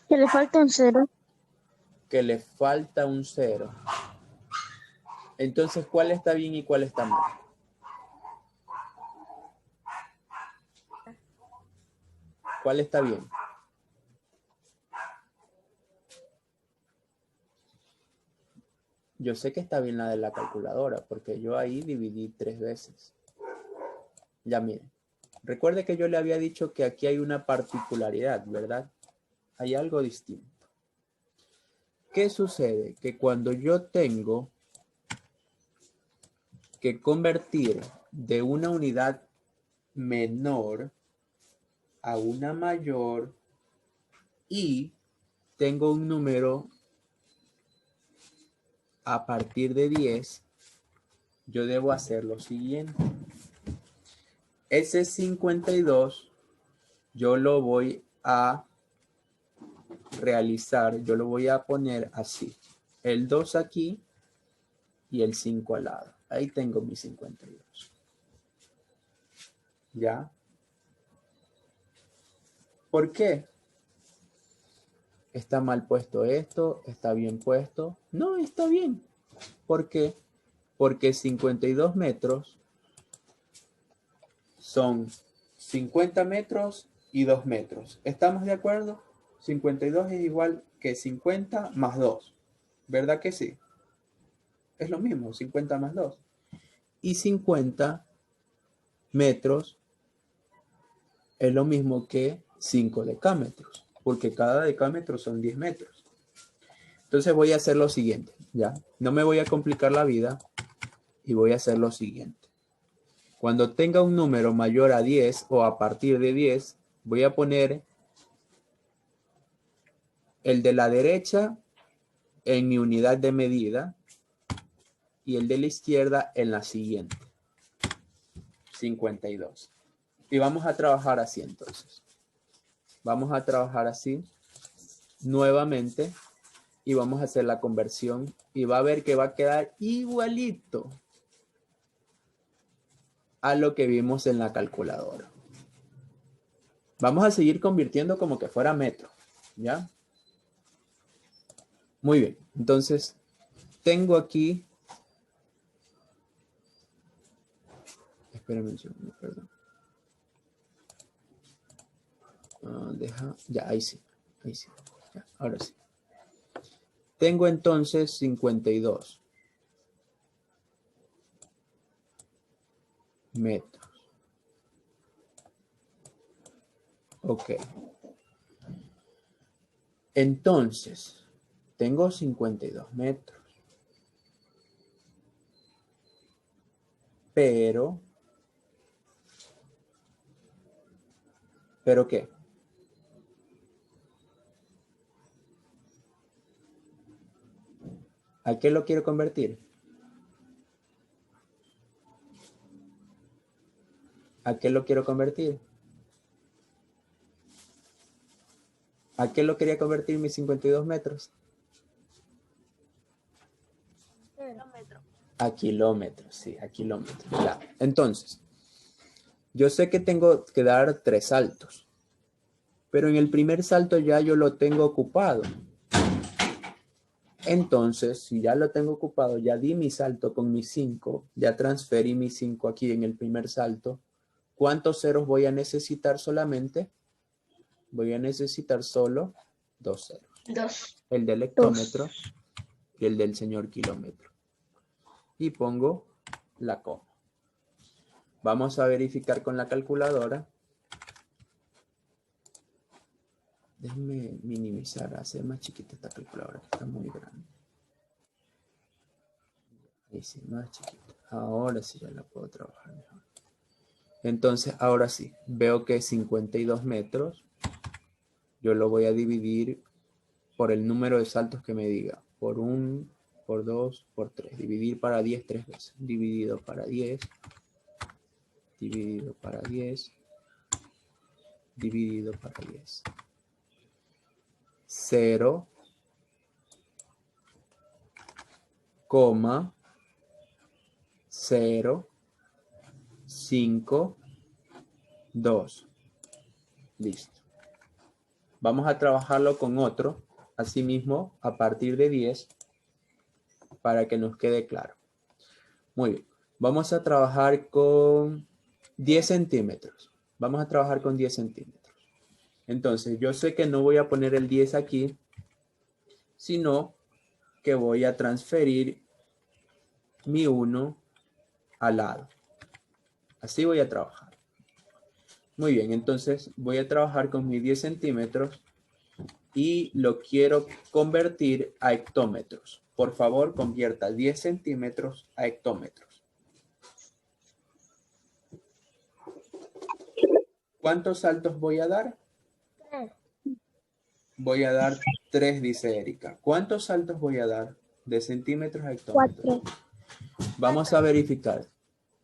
Que le falta un 0. Que le falta un 0. Entonces, ¿cuál está bien y cuál está mal? ¿Cuál está bien? Yo sé que está bien la de la calculadora, porque yo ahí dividí 3 veces. Ya miren. Recuerde que yo le había dicho que aquí hay una particularidad, ¿verdad? Hay algo distinto. ¿Qué sucede? Que cuando yo tengo que convertir de una unidad menor a una mayor y tengo un número a partir de 10, yo debo hacer lo siguiente. Ese 52 yo lo voy a realizar, yo lo voy a poner así. El 2 aquí y el 5 al lado. Ahí tengo mi 52. ¿Ya? ¿Por qué? ¿Está mal puesto esto? ¿Está bien puesto? No, está bien. ¿Por qué? Porque 52 metros son 50 metros y 2 metros. ¿Estamos de acuerdo? 52 es igual que 50 más 2. ¿Verdad que sí? Es lo mismo, 50 más 2. Y 50 metros es lo mismo que 5 decámetros, porque cada decámetro son 10 metros. Entonces voy a hacer lo siguiente, ¿ya? No me voy a complicar la vida y voy a hacer lo siguiente. Cuando tenga un número mayor a 10 o a partir de 10, voy a poner el de la derecha en mi unidad de medida y el de la izquierda en la siguiente. 52. Y vamos a trabajar así entonces. Vamos a trabajar así nuevamente y vamos a hacer la conversión y va a ver que va a quedar igualito a lo que vimos en la calculadora. Vamos a seguir convirtiendo como que fuera metro, ¿ya? Muy bien, entonces tengo aquí, espérenme un segundo, perdón. Ya, ahí sí, ya, ahora sí. Tengo entonces 52 metros. Ok. Entonces, tengo 52 metros. ¿Pero qué? ¿A qué lo quiero convertir? ¿A qué lo quiero convertir? ¿A qué lo quería convertir mis 52 metros? Kilómetro. A kilómetros, sí, a kilómetros. Ya. Entonces, yo sé que tengo que dar 3 saltos, pero en el primer salto ya yo lo tengo ocupado. Entonces, si ya lo tengo ocupado, ya di mi salto con mis 5, ya transferí mis 5 aquí en el primer salto. ¿Cuántos ceros voy a necesitar solamente? Voy a necesitar solo 2 ceros. 2. El del hectómetro y el del señor kilómetro. Y pongo la coma. Vamos a verificar con la calculadora. Déjenme minimizar, hacer más chiquita esta calculadora, que está muy grande. Ahí sí, más chiquita. Ahora sí ya la puedo trabajar mejor. Entonces, ahora sí, veo que 52 metros, yo lo voy a dividir por el número de saltos que me diga. Por 1, por 2, por 3. Dividir para 10 3 veces. Dividido para 10. Dividido para 10. Dividido para 10. 0, 0, 5, 2. Listo. Vamos a trabajarlo con otro, asimismo, a partir de 10, para que nos quede claro. Muy bien. Vamos a trabajar con 10 centímetros. Vamos a trabajar con 10 centímetros. Entonces, yo sé que no voy a poner el 10 aquí, sino que voy a transferir mi 1 al lado. Así voy a trabajar. Muy bien, entonces voy a trabajar con mis 10 centímetros y lo quiero convertir a hectómetros. Por favor, convierta 10 centímetros a hectómetros. ¿Cuántos saltos voy a dar? 3. Voy a dar 3, dice Erika. ¿Cuántos saltos voy a dar de centímetros a hectómetros? 4. Vamos a verificar.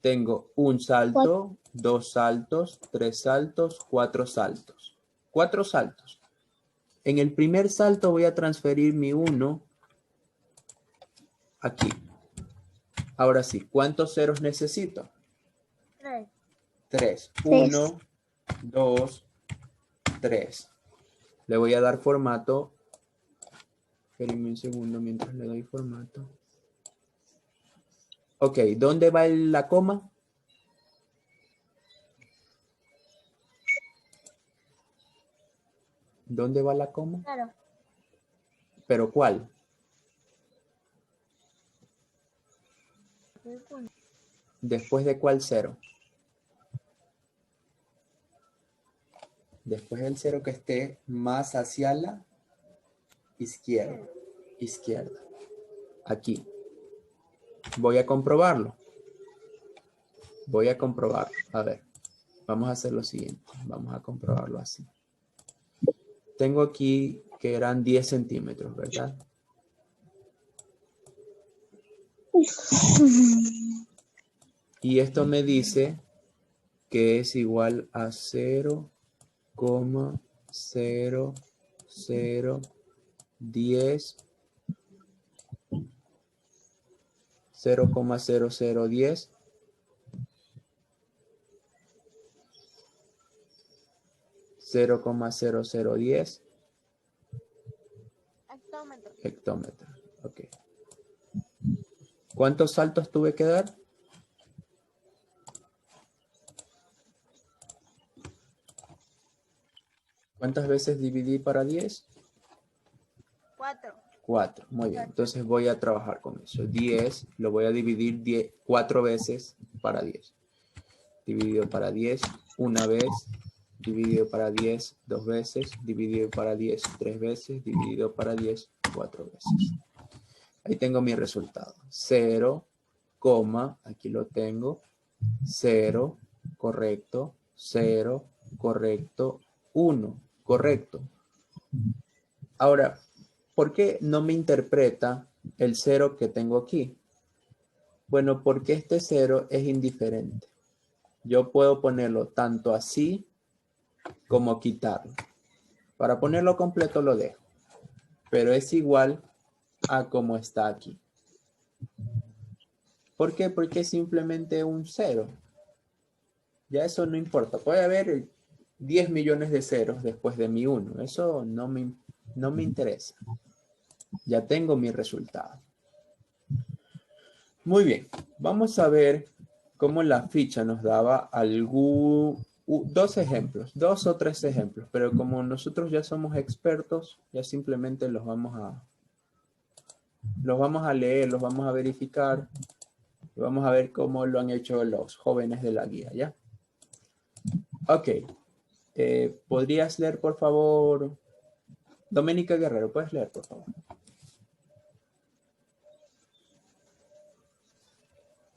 Tengo un salto, 2 saltos, 3 saltos, 4 saltos. 4 saltos. En el primer salto voy a transferir mi 1 aquí. Ahora sí, ¿cuántos ceros necesito? 3. 3. 1, 2, 3. Le voy a dar formato. Espérenme un segundo mientras le doy formato. Ok, ¿dónde va la coma? ¿Dónde va la coma? Claro. ¿Pero cuál? ¿Después de cuál cero? Después del cero que esté más hacia la izquierda. Izquierda. Aquí. Voy a comprobarlo. Voy a comprobarlo. A ver. Vamos a hacer lo siguiente. Vamos a comprobarlo así. Tengo aquí que eran 10 centímetros, ¿verdad? Y esto me dice que es igual a 0,0010 0,0010 0,0010 hectómetros. Ok. ¿Cuántos saltos tuve que dar? ¿Cuántas veces dividí para 10? 4. 4. Muy bien. Entonces voy a trabajar con eso. 10 lo voy a dividir 4 veces para 10. Dividido para 10 una vez. Dividido para 10 2 veces. Dividido para 10 3 veces. Dividido para 10 4 veces. Ahí tengo mi resultado. 0, aquí lo tengo. 0, correcto. 0, correcto. 1, correcto. Ahora, ¿por qué no me interpreta el 0 que tengo aquí? Bueno, porque este 0 es indiferente. Yo puedo ponerlo tanto así como quitarlo. Para ponerlo completo lo dejo. Pero es igual a como está aquí. ¿Por qué? Porque es simplemente un 0. Ya eso no importa. Puede haber 10 millones de ceros después de mi 1. Eso no me interesa. Ya tengo mi resultado. Muy bien. Vamos a ver cómo la ficha nos daba dos ejemplos, 2 o 3 ejemplos. Pero como nosotros ya somos expertos, ya simplemente los vamos a leer, los vamos a verificar. Y vamos a ver cómo lo han hecho los jóvenes de la guía, ¿ya? Ok. ¿Podrías leer, por favor? Doménica Guerrero, ¿puedes leer, por favor?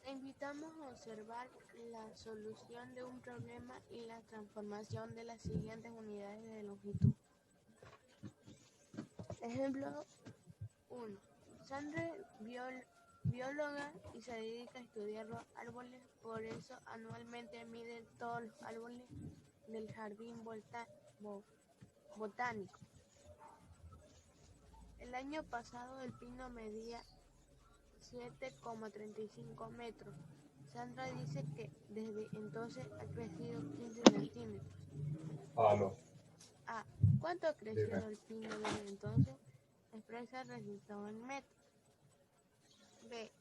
Te invitamos a observar la solución de un problema y la transformación de las siguientes unidades de longitud. Ejemplo 1. Sandra bióloga y se dedica a estudiar los árboles, por eso anualmente mide todos los árboles del jardín botánico. El año pasado el pino medía 7,35 metros. Sandra dice que desde entonces ha crecido 15 centímetros. A. ¿Cuánto ha crecido el pino desde entonces? Expresa el resultado en metros. B.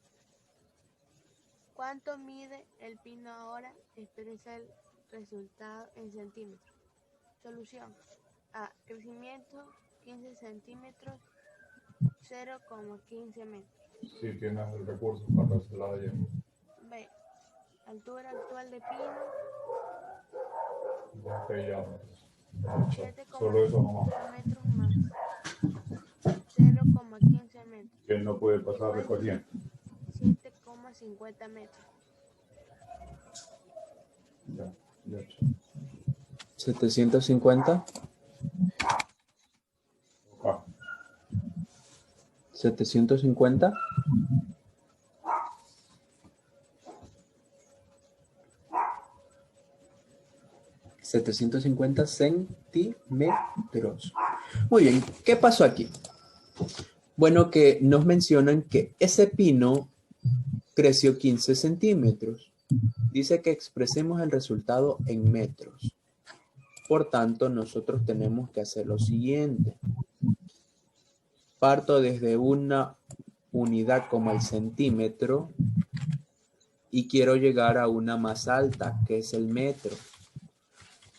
¿Cuánto mide el pino ahora? Expresa el resultado en centímetros. Solución. A. Crecimiento 15 centímetros, 0,15 metros. Si tienes el recurso para hacerla de allá. B. Altura actual de pino. Ya que ya. 7,5 metros más 0,15 metros. Que no puede pasar de corriente. 7,50 metros. Ya. 750. 750. $750 centímetros. Muy bien, ¿qué pasó aquí? Bueno, que nos mencionan que ese pino creció 15 centímetros. Dice que expresemos el resultado en metros. Por tanto, nosotros tenemos que hacer lo siguiente. Parto desde una unidad como el centímetro y quiero llegar a una más alta, que es el metro.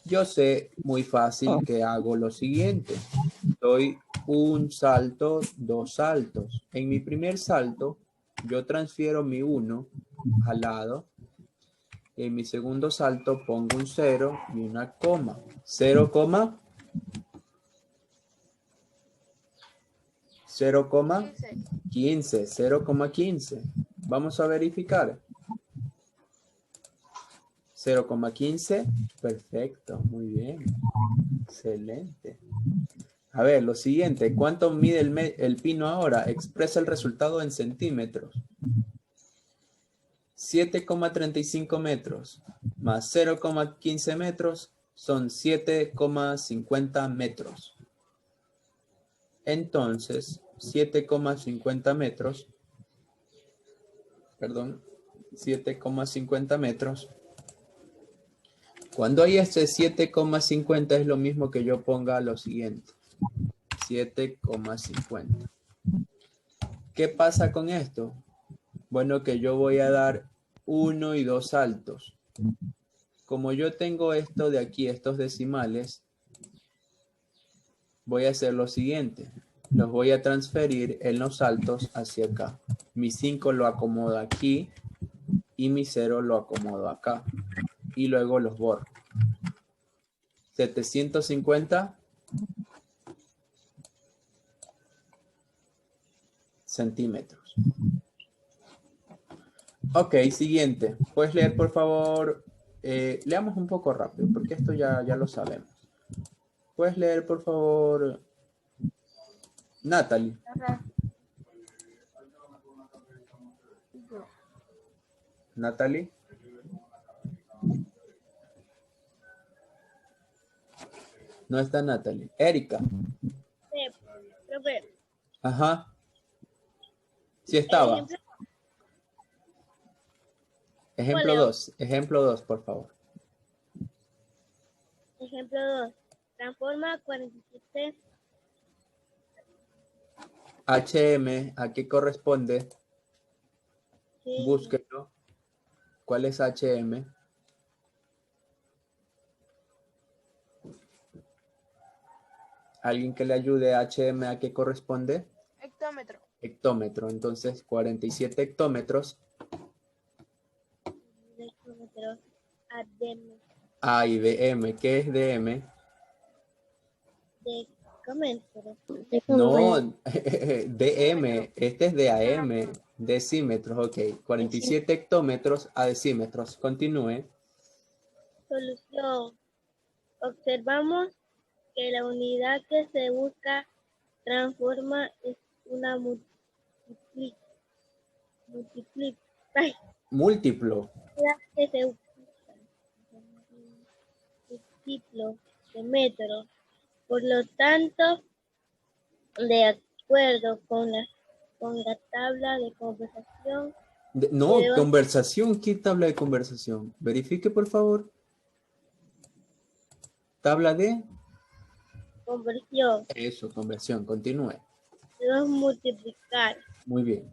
Yo sé muy fácil que hago lo siguiente. Doy un salto, 2 saltos. En mi primer salto, yo transfiero mi 1 al lado. En mi segundo salto pongo un 0 y una coma. 0,15. 0,15. Vamos a verificar. 0,15. Perfecto, muy bien. Excelente. A ver, lo siguiente. ¿Cuánto mide el pino ahora? Expresa el resultado en centímetros. 7,35 metros más 0,15 metros son 7,50 metros. Entonces, 7,50 metros, perdón, 7,50 metros. Cuando hay este 7,50 es lo mismo que yo ponga lo siguiente. 7,50. ¿Qué pasa con esto? Bueno, que yo voy a dar 1 y 2 saltos. Como yo tengo esto de aquí, estos decimales, voy a hacer lo siguiente. Los voy a transferir en los saltos hacia acá. Mi 5 lo acomodo aquí y mi 0 lo acomodo acá. Y luego los borro. 750 centímetros. Ok, siguiente. ¿Puedes leer, por favor? Leamos un poco rápido, porque esto ya lo sabemos. ¿Puedes leer, por favor, Natalie? Natalie. No está Natalie. Erika. Profe. Ajá. Sí estaba. Ejemplo 2. Ejemplo 2, por favor. Ejemplo 2. Transforma 47 HM, ¿a qué corresponde? Sí. Búsquelo. ¿Cuál es HM? ¿Alguien que le ayude? HM, ¿a qué corresponde? Hectómetro. Hectómetro. Entonces, 47 hectómetros. A y DM. ¿Qué es DM? No, DM. Este es de AM. Decímetros, ok. 47 hectómetros a decímetros. Continúe. Solución. Observamos que la unidad que se busca transforma es una Múltiplo. que se múltiplo de metros. Por lo tanto, de acuerdo con la tabla de conversación. No, conversación. ¿Qué tabla de conversación? Verifique, por favor. Tabla de Conversión. Eso, conversión. Continúe. Debemos multiplicar. Muy bien.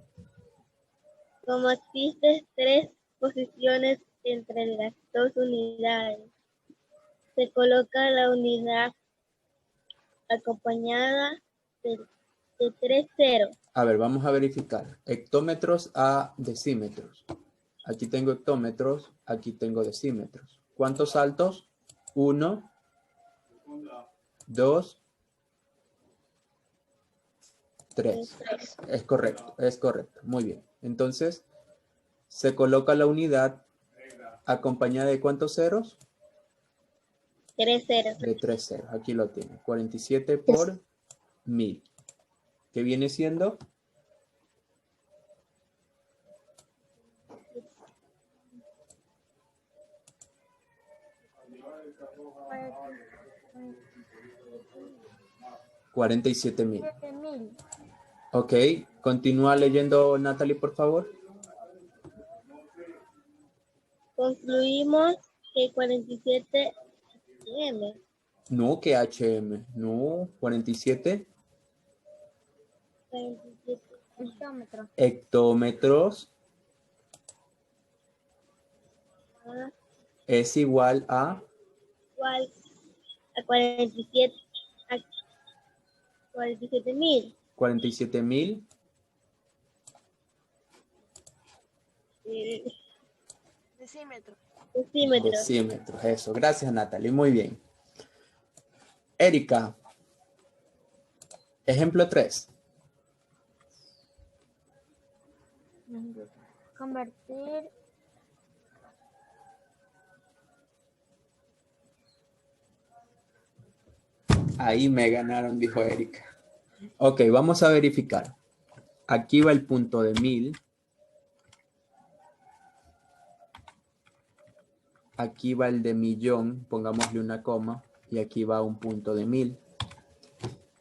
Como existen 3 posiciones entre las 2 unidades, se coloca la unidad acompañada de 3 ceros. A ver, vamos a verificar. Hectómetros a decímetros. Aquí tengo hectómetros, aquí tengo decímetros. ¿Cuántos saltos? 1, 2, 3. Es correcto, es correcto. Muy bien. Entonces, se coloca la unidad acompañada de ¿cuántos ceros? 3 ceros. De 3 ceros. Aquí lo tiene. 47 por 1000. ¿Qué viene siendo? $47,000. Ok, continúa leyendo, Natalie, por favor. Concluimos que 47 HM. No, que HM. No, 47. 47 Hectómetros es igual a 47 a 47,000. 47,000. Decímetro. Decímetros. Eso. Gracias, Natalie. Muy bien. Erika. Ejemplo 3. Convertir Ahí me ganaron, dijo Erika. Ok, vamos a verificar. Aquí va el punto de 1000. aquí va el de millón, pongámosle una coma, y aquí va un punto de 1000.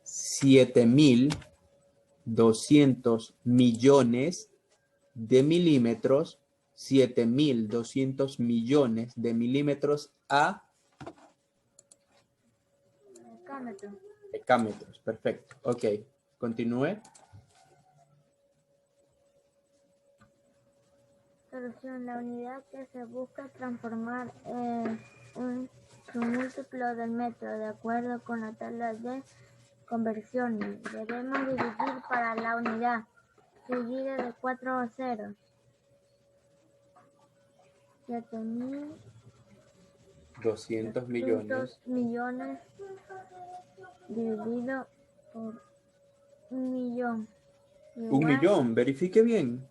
7.200 millones de milímetros, 7.200 millones de milímetros a decámetros. Perfecto. Ok, continúe. Solución. La unidad que se busca transformar es su múltiplo del metro, de acuerdo con la tabla de conversiones. Debemos dividir para la unidad. Divide de 4 ceros. 7.200 millones. millones dividido por 1.000.000. Un millón, verifique bien.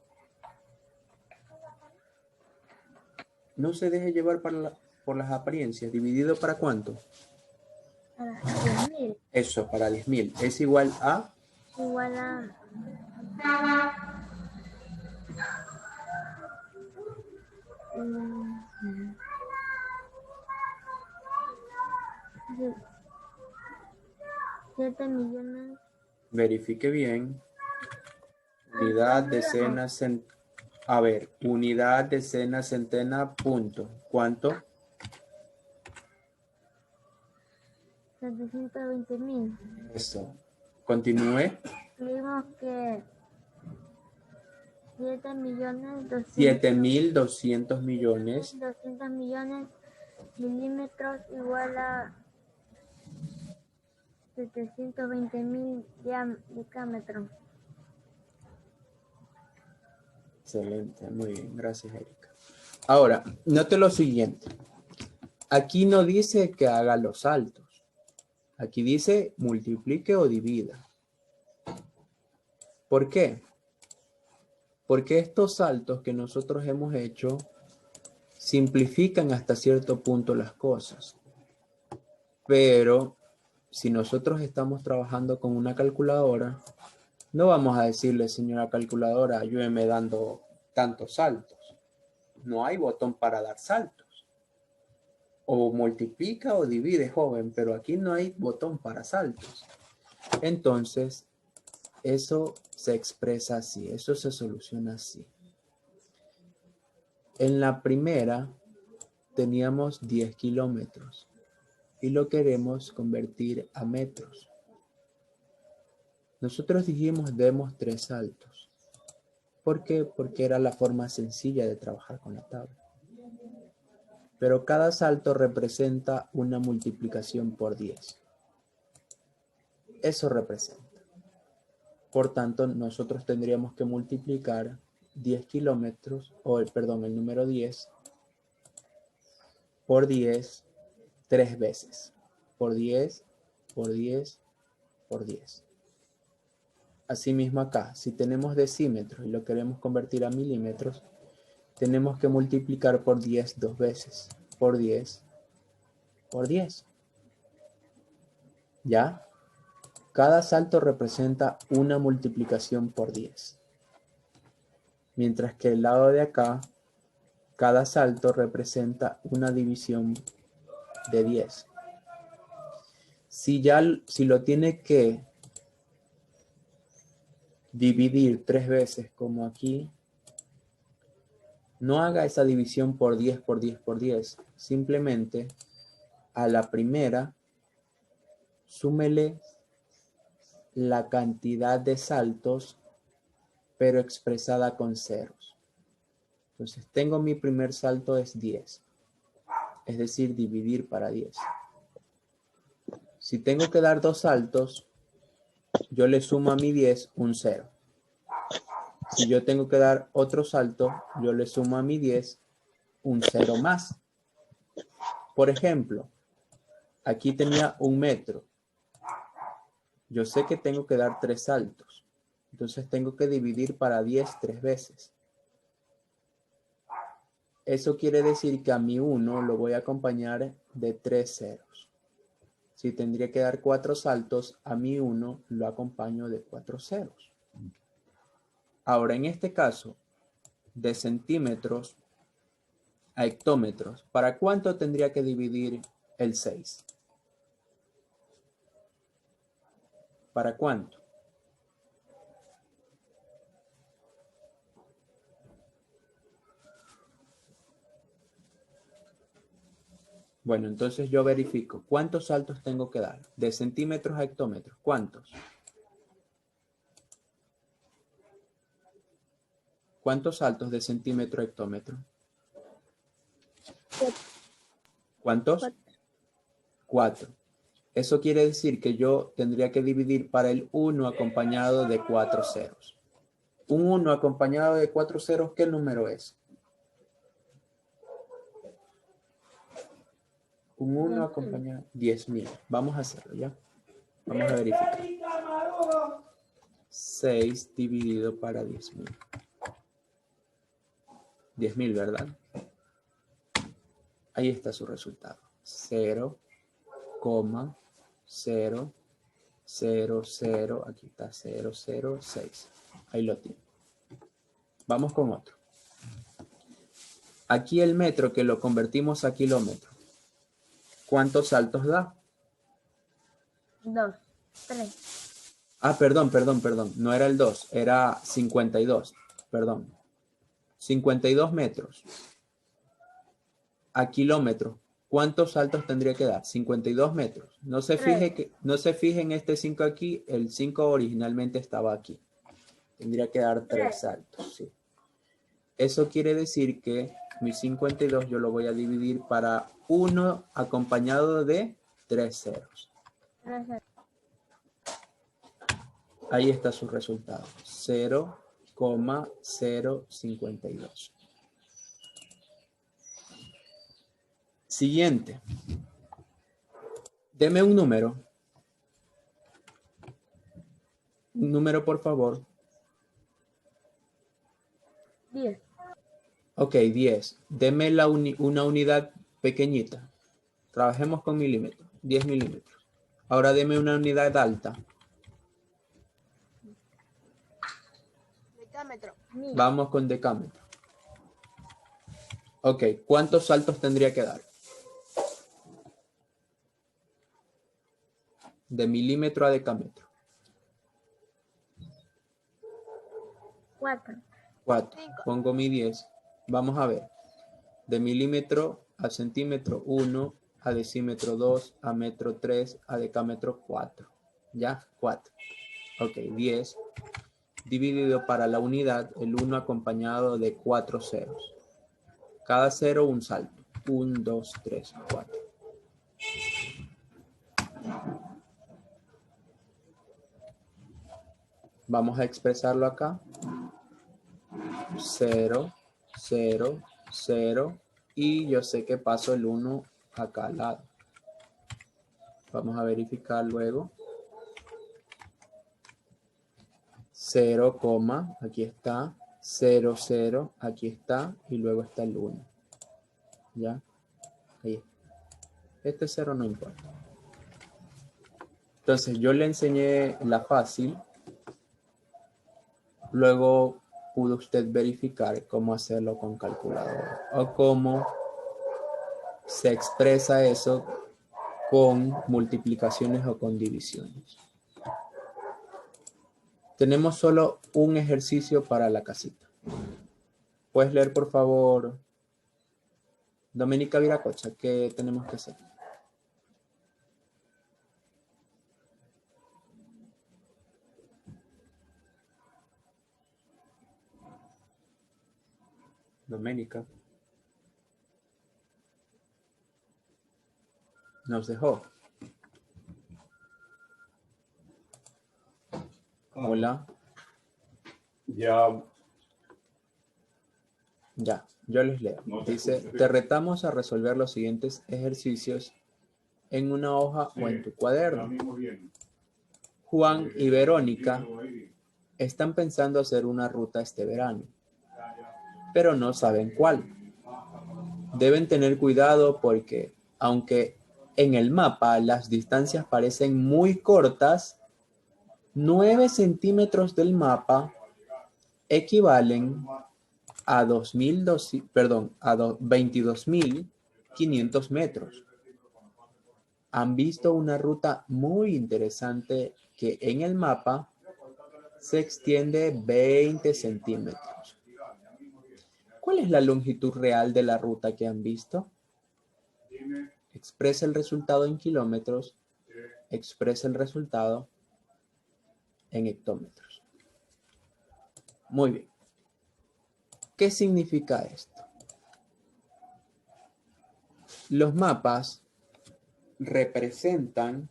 No se deje llevar por las apariencias. ¿Dividido para cuánto? Para 10.000. Eso, para 10.000. Es igual a... Igual a... 7 millones. Verifique bien. Unidad, decena, a ver, unidad, decena, centena, punto. ¿Cuánto? 720.000. Eso. Continúe. Vimos que 7.200 millones. 200 millones milímetros igual a 720.000 diámetros. Excelente, muy bien, gracias Erika. Ahora, note lo siguiente. Aquí no dice que haga los saltos. Aquí dice multiplique o divida. ¿Por qué? Porque estos saltos que nosotros hemos hecho simplifican hasta cierto punto las cosas. Pero si nosotros estamos trabajando con una calculadora, no vamos a decirle, señora calculadora, ayúdeme dando tantos saltos. No hay botón para dar saltos. O multiplica o divide, joven, pero aquí no hay botón para saltos. Entonces, eso se expresa así, eso se soluciona así. En la primera teníamos 10 kilómetros y lo queremos convertir a metros. Nosotros dijimos demos 3 saltos. ¿Por qué? Porque era la forma sencilla de trabajar con la tabla. Pero cada salto representa una multiplicación por 10. Eso representa. Por tanto, nosotros tendríamos que multiplicar 10 kilómetros, el número 10, por 10, 3 veces. Por 10, por 10, por 10. Asimismo acá, si tenemos decímetros y lo queremos convertir a milímetros, tenemos que multiplicar por 10 2 veces. Por 10, por 10. ¿Ya? Cada salto representa una multiplicación por 10. Mientras que el lado de acá, cada salto representa una división de 10. Si lo tiene que dividir 3 veces como aquí, no haga esa división por 10 por 10 por 10. Simplemente a la primera súmele la cantidad de saltos, pero expresada con ceros. Entonces tengo mi primer salto es 10. Es decir, dividir para 10. Si tengo que dar 2 saltos, yo le sumo a mi 10 un 0. Si yo tengo que dar otro salto, yo le sumo a mi 10 un 0 más. Por ejemplo, aquí tenía 1 metro. Yo sé que tengo que dar 3 saltos. Entonces tengo que dividir para 10 3 veces. Eso quiere decir que a mi 1 lo voy a acompañar de 3 ceros. Si tendría que dar 4 saltos, a mi 1 lo acompaño de 4 ceros. Ahora, en este caso, de centímetros a hectómetros, ¿para cuánto tendría que dividir el 6? ¿Para cuánto? Bueno, entonces yo verifico. ¿Cuántos saltos tengo que dar? De centímetros a hectómetros. ¿Cuántos? ¿Cuántos saltos de centímetro a hectómetro? ¿Cuántos? 4. Eso quiere decir que yo tendría que dividir para el 1 acompañado de 4 ceros. Un 1 acompañado de 4 ceros, ¿qué número es? Un 1 acompañado, 10.000. Vamos a hacerlo ya. Vamos a verificar. 6 dividido para 10.000. 10.000, ¿verdad? Ahí está su resultado. 0,000. Aquí está 006. Ahí lo tiene. Vamos con otro. Aquí el metro que lo convertimos a kilómetro. ¿Cuántos saltos da? 2, 3. Ah, perdón. No era el 2, era 52. Perdón. 52 metros a kilómetro. ¿Cuántos saltos tendría que dar? 52 metros. No se fije en este 5 aquí. El 5 originalmente estaba aquí. Tendría que dar 3 saltos. Sí. Eso quiere decir que mi 52 yo lo voy a dividir para 1 acompañado de 3 ceros. Ahí está su resultado. 0,052. Siguiente. Deme un número. Un número, por favor. 10. Ok, 10. Deme una unidad pequeñita. Trabajemos con milímetros. 10 milímetros. Ahora deme una unidad alta. Decámetro. Vamos con decámetro. Ok, ¿cuántos saltos tendría que dar? De milímetro a decámetro. 4. 4. Pongo mi 10. Vamos a ver. De milímetro a centímetro 1, a decímetro 2, a metro 3, a decámetro 4. ¿Ya? 4. Ok, 10. Dividido para la unidad, el 1 acompañado de 4 ceros. Cada cero un salto. 1, 2, 3, 4. Vamos a expresarlo acá. 0, 0, 0. Y yo sé que paso el 1 acá al lado. Vamos a verificar luego. 0, aquí está. 0, 0, aquí está. Y luego está el 1. ¿Ya? Ahí está. Este 0 no importa. Entonces yo le enseñé la fácil. Luego pudo usted verificar cómo hacerlo con calculadora o cómo se expresa eso con multiplicaciones o con divisiones. Tenemos solo un ejercicio para la casita. ¿Puedes leer, por favor, Doménica Viracocha? ¿Qué tenemos que hacer? Doménica. Nos dejó. Hola. Ya. Ya, yo les leo. Dice, te retamos a resolver los siguientes ejercicios en una hoja o en tu cuaderno. Juan y Verónica están pensando hacer una ruta este verano, pero no saben cuál. Deben tener cuidado porque, aunque en el mapa las distancias parecen muy cortas, 9 centímetros del mapa equivalen a 22.500 metros. Han visto una ruta muy interesante que en el mapa se extiende 20 centímetros. ¿Cuál es la longitud real de la ruta que han visto? Expresa el resultado en kilómetros, expresa el resultado en hectómetros. Muy bien. ¿Qué significa esto? Los mapas representan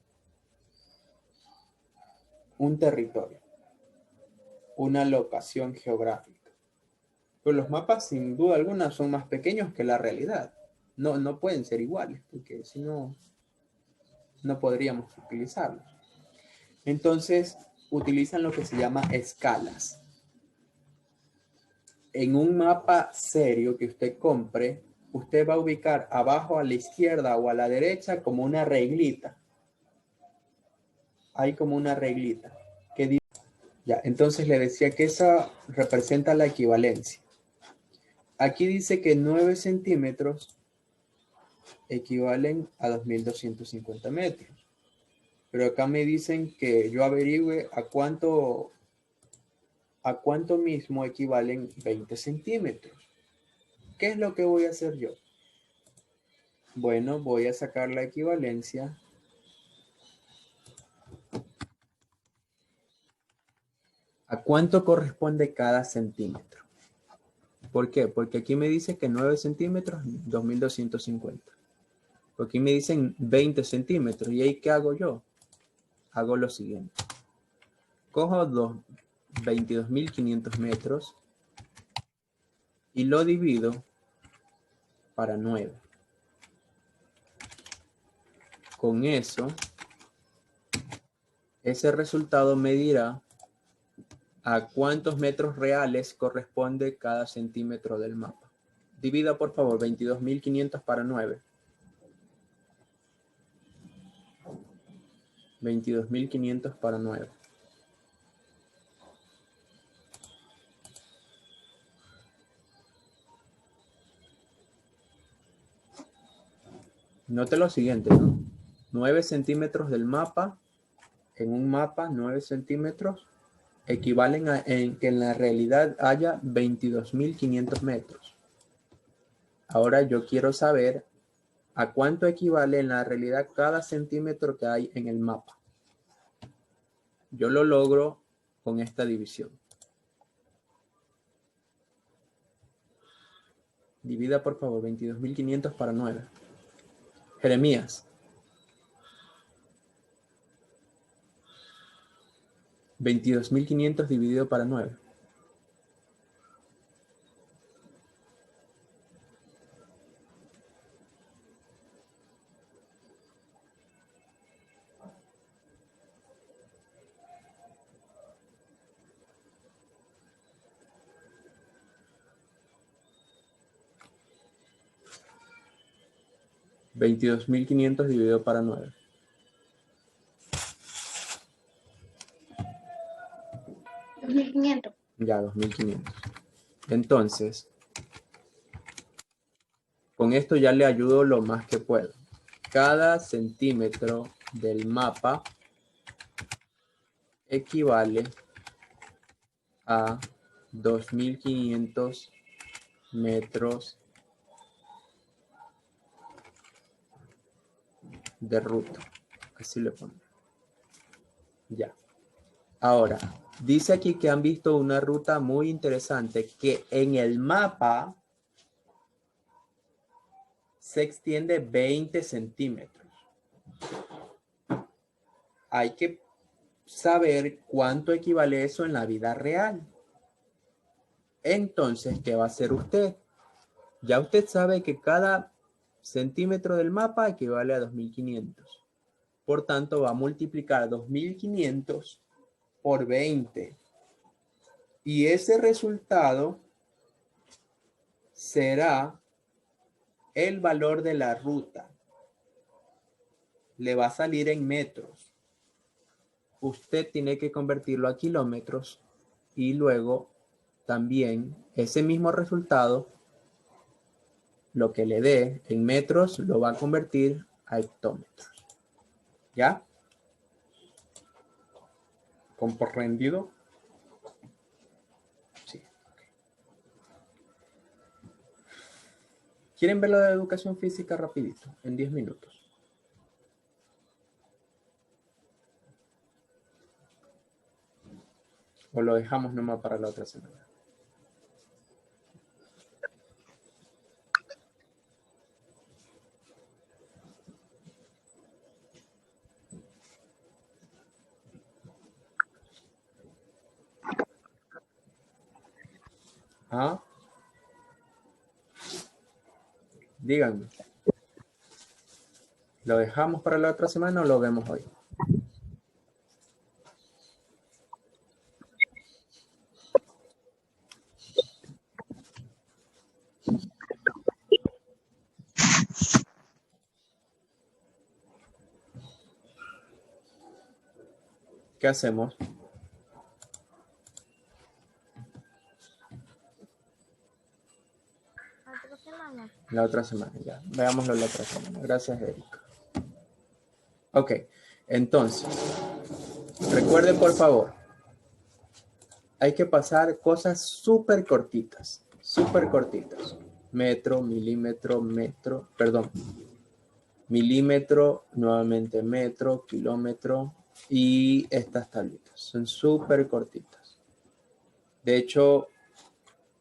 un territorio, una locación geográfica. Pero los mapas, sin duda alguna, son más pequeños que la realidad. No pueden ser iguales, porque si no, no podríamos utilizarlos. Entonces, utilizan lo que se llama escalas. En un mapa serio que usted compre, usted va a ubicar abajo a la izquierda o a la derecha como una reglita. Hay como una reglita. Ya, entonces le decía que esa representa la equivalencia. Aquí dice que 9 centímetros equivalen a 2.250 metros. Pero acá me dicen que yo averigüe a cuánto mismo equivalen 20 centímetros. ¿Qué es lo que voy a hacer yo? Bueno, voy a sacar la equivalencia. ¿A cuánto corresponde cada centímetro? ¿Por qué? Porque aquí me dice que 9 centímetros, 2.250. Aquí me dicen 20 centímetros. ¿Y ahí qué hago yo? Hago lo siguiente. Cojo 22.500 metros y lo divido para 9. Con eso, ese resultado me dirá a cuántos metros reales corresponde cada centímetro del mapa. Divida, por favor, 22.500 para 9. 22.500 para 9. Note lo siguiente, ¿no? 9 centímetros del mapa, en un mapa, 9 centímetros, equivalen a que en la realidad haya 22.500 metros. Ahora yo quiero saber a cuánto equivale en la realidad cada centímetro que hay en el mapa. Yo lo logro con esta división. Divida, por favor, 22.500 para 9. Jeremías. 22.500 dividido para 9. $22.500 dividido para 9. Ya, 2.500. Entonces, con esto ya le ayudo lo más que puedo. Cada centímetro del mapa equivale a 2.500 metros de ruta. Así le pongo. Ya. Ahora, dice aquí que han visto una ruta muy interesante que en el mapa se extiende 20 centímetros. Hay que saber cuánto equivale eso en la vida real. Entonces, ¿qué va a hacer usted? Ya usted sabe que cada centímetro del mapa equivale a 2.500. Por tanto, va a multiplicar 2.500 por 20. Y ese resultado será el valor de la ruta. Le va a salir en metros. Usted tiene que convertirlo a kilómetros y luego también ese mismo resultado, lo que le dé en metros, lo va a convertir a hectómetros. ¿Ya? ¿Comprendido? Sí. ¿Quieren ver lo de educación física rapidito? En 10 minutos. ¿O lo dejamos nomás para la otra semana? ¿Ah? Díganme. ¿Lo dejamos para la otra semana o lo vemos hoy? ¿Qué hacemos? Otra semana. La otra semana, ya. Veámoslo la otra semana. Gracias, Erika. Ok, entonces, recuerden por favor, hay que pasar cosas súper cortitas. Metro, milímetro, metro, perdón. Milímetro, nuevamente metro, kilómetro y estas tablitas. Son súper cortitas. De hecho,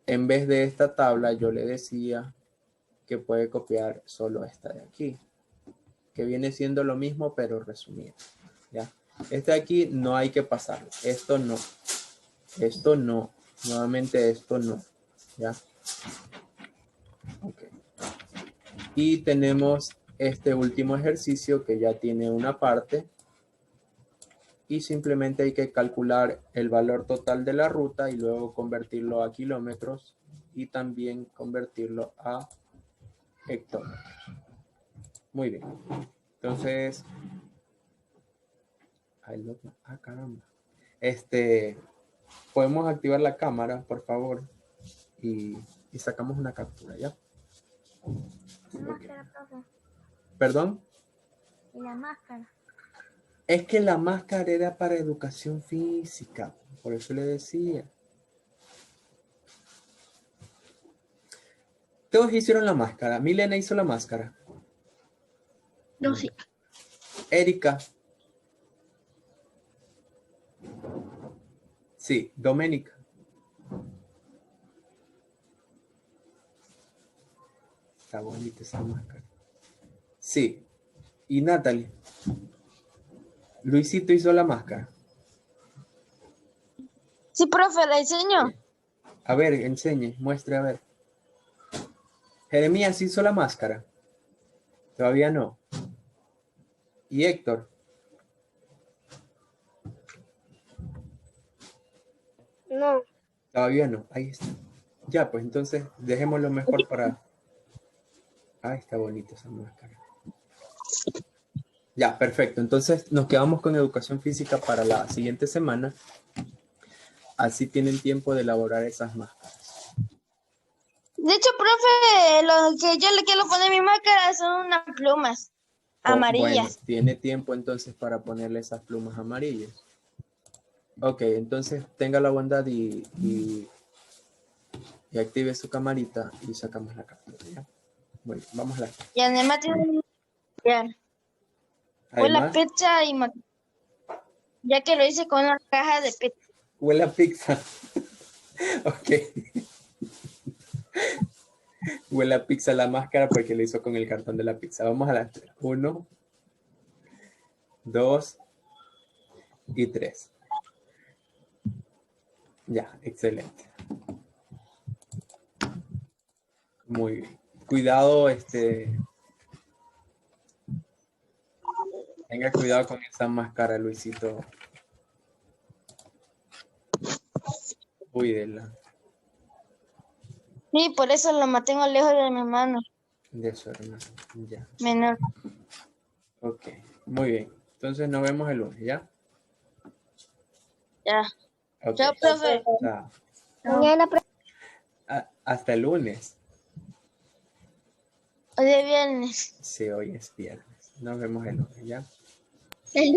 en vez de esta tabla, yo le decía que puede copiar solo esta de aquí, que viene siendo lo mismo, pero resumido. ¿Ya? Este de aquí no hay que pasarlo. Esto no. Esto no. Nuevamente esto no. ¿Ya? Ok. Y tenemos este último ejercicio que ya tiene una parte. Y simplemente hay que calcular el valor total de la ruta y luego convertirlo a kilómetros y también convertirlo a hectómetros. Muy bien. Entonces, caramba. Podemos activar la cámara, por favor, y sacamos una captura, ¿ya? La máscara, profe. ¿Perdón? Y la máscara. Es que la máscara era para educación física, por eso le decía. Todos hicieron la máscara. Milena hizo la máscara. No, sí. Erika. Sí, Doménica. Está bonita esa máscara. Sí. Y Natalie. Luisito hizo la máscara. Sí, profe, la enseño. A ver, enseñe, muestre a ver. Jeremías hizo la máscara. Todavía no. ¿Y Héctor? No. Todavía no. Ahí está. Ya, pues entonces dejémoslo mejor para... Ah, está bonita esa máscara. Ya, perfecto. Entonces nos quedamos con educación física para la siguiente semana. Así tienen tiempo de elaborar esas máscaras. De hecho, profe, lo que yo le quiero poner mi máscara son unas plumas amarillas. Bueno, tiene tiempo entonces para ponerle esas plumas amarillas. Ok, entonces tenga la bondad y active su camarita y sacamos la captura, ¿ya? Bueno, vamos a la... Y además tiene que huele a Además, pizza y ya que lo hice con una caja de pizza. huele a pizza. Ok. Huele a pizza la máscara porque lo hizo con el cartón de la pizza. Vamos a la 1, 2 y 3. Ya, excelente. Muy bien. Cuidado, tenga cuidado con esa máscara, Luisito. Cuídela. Sí, por eso lo mantengo lejos de mi hermano De su hermano. Ya. menor. Ok. Muy bien. Entonces nos vemos el lunes, ¿ya? Ya. Ok. Chao, profe. Chao. Mañana, Hasta el lunes. Hoy es viernes. Sí, hoy es viernes. Nos vemos el lunes, ¿ya? El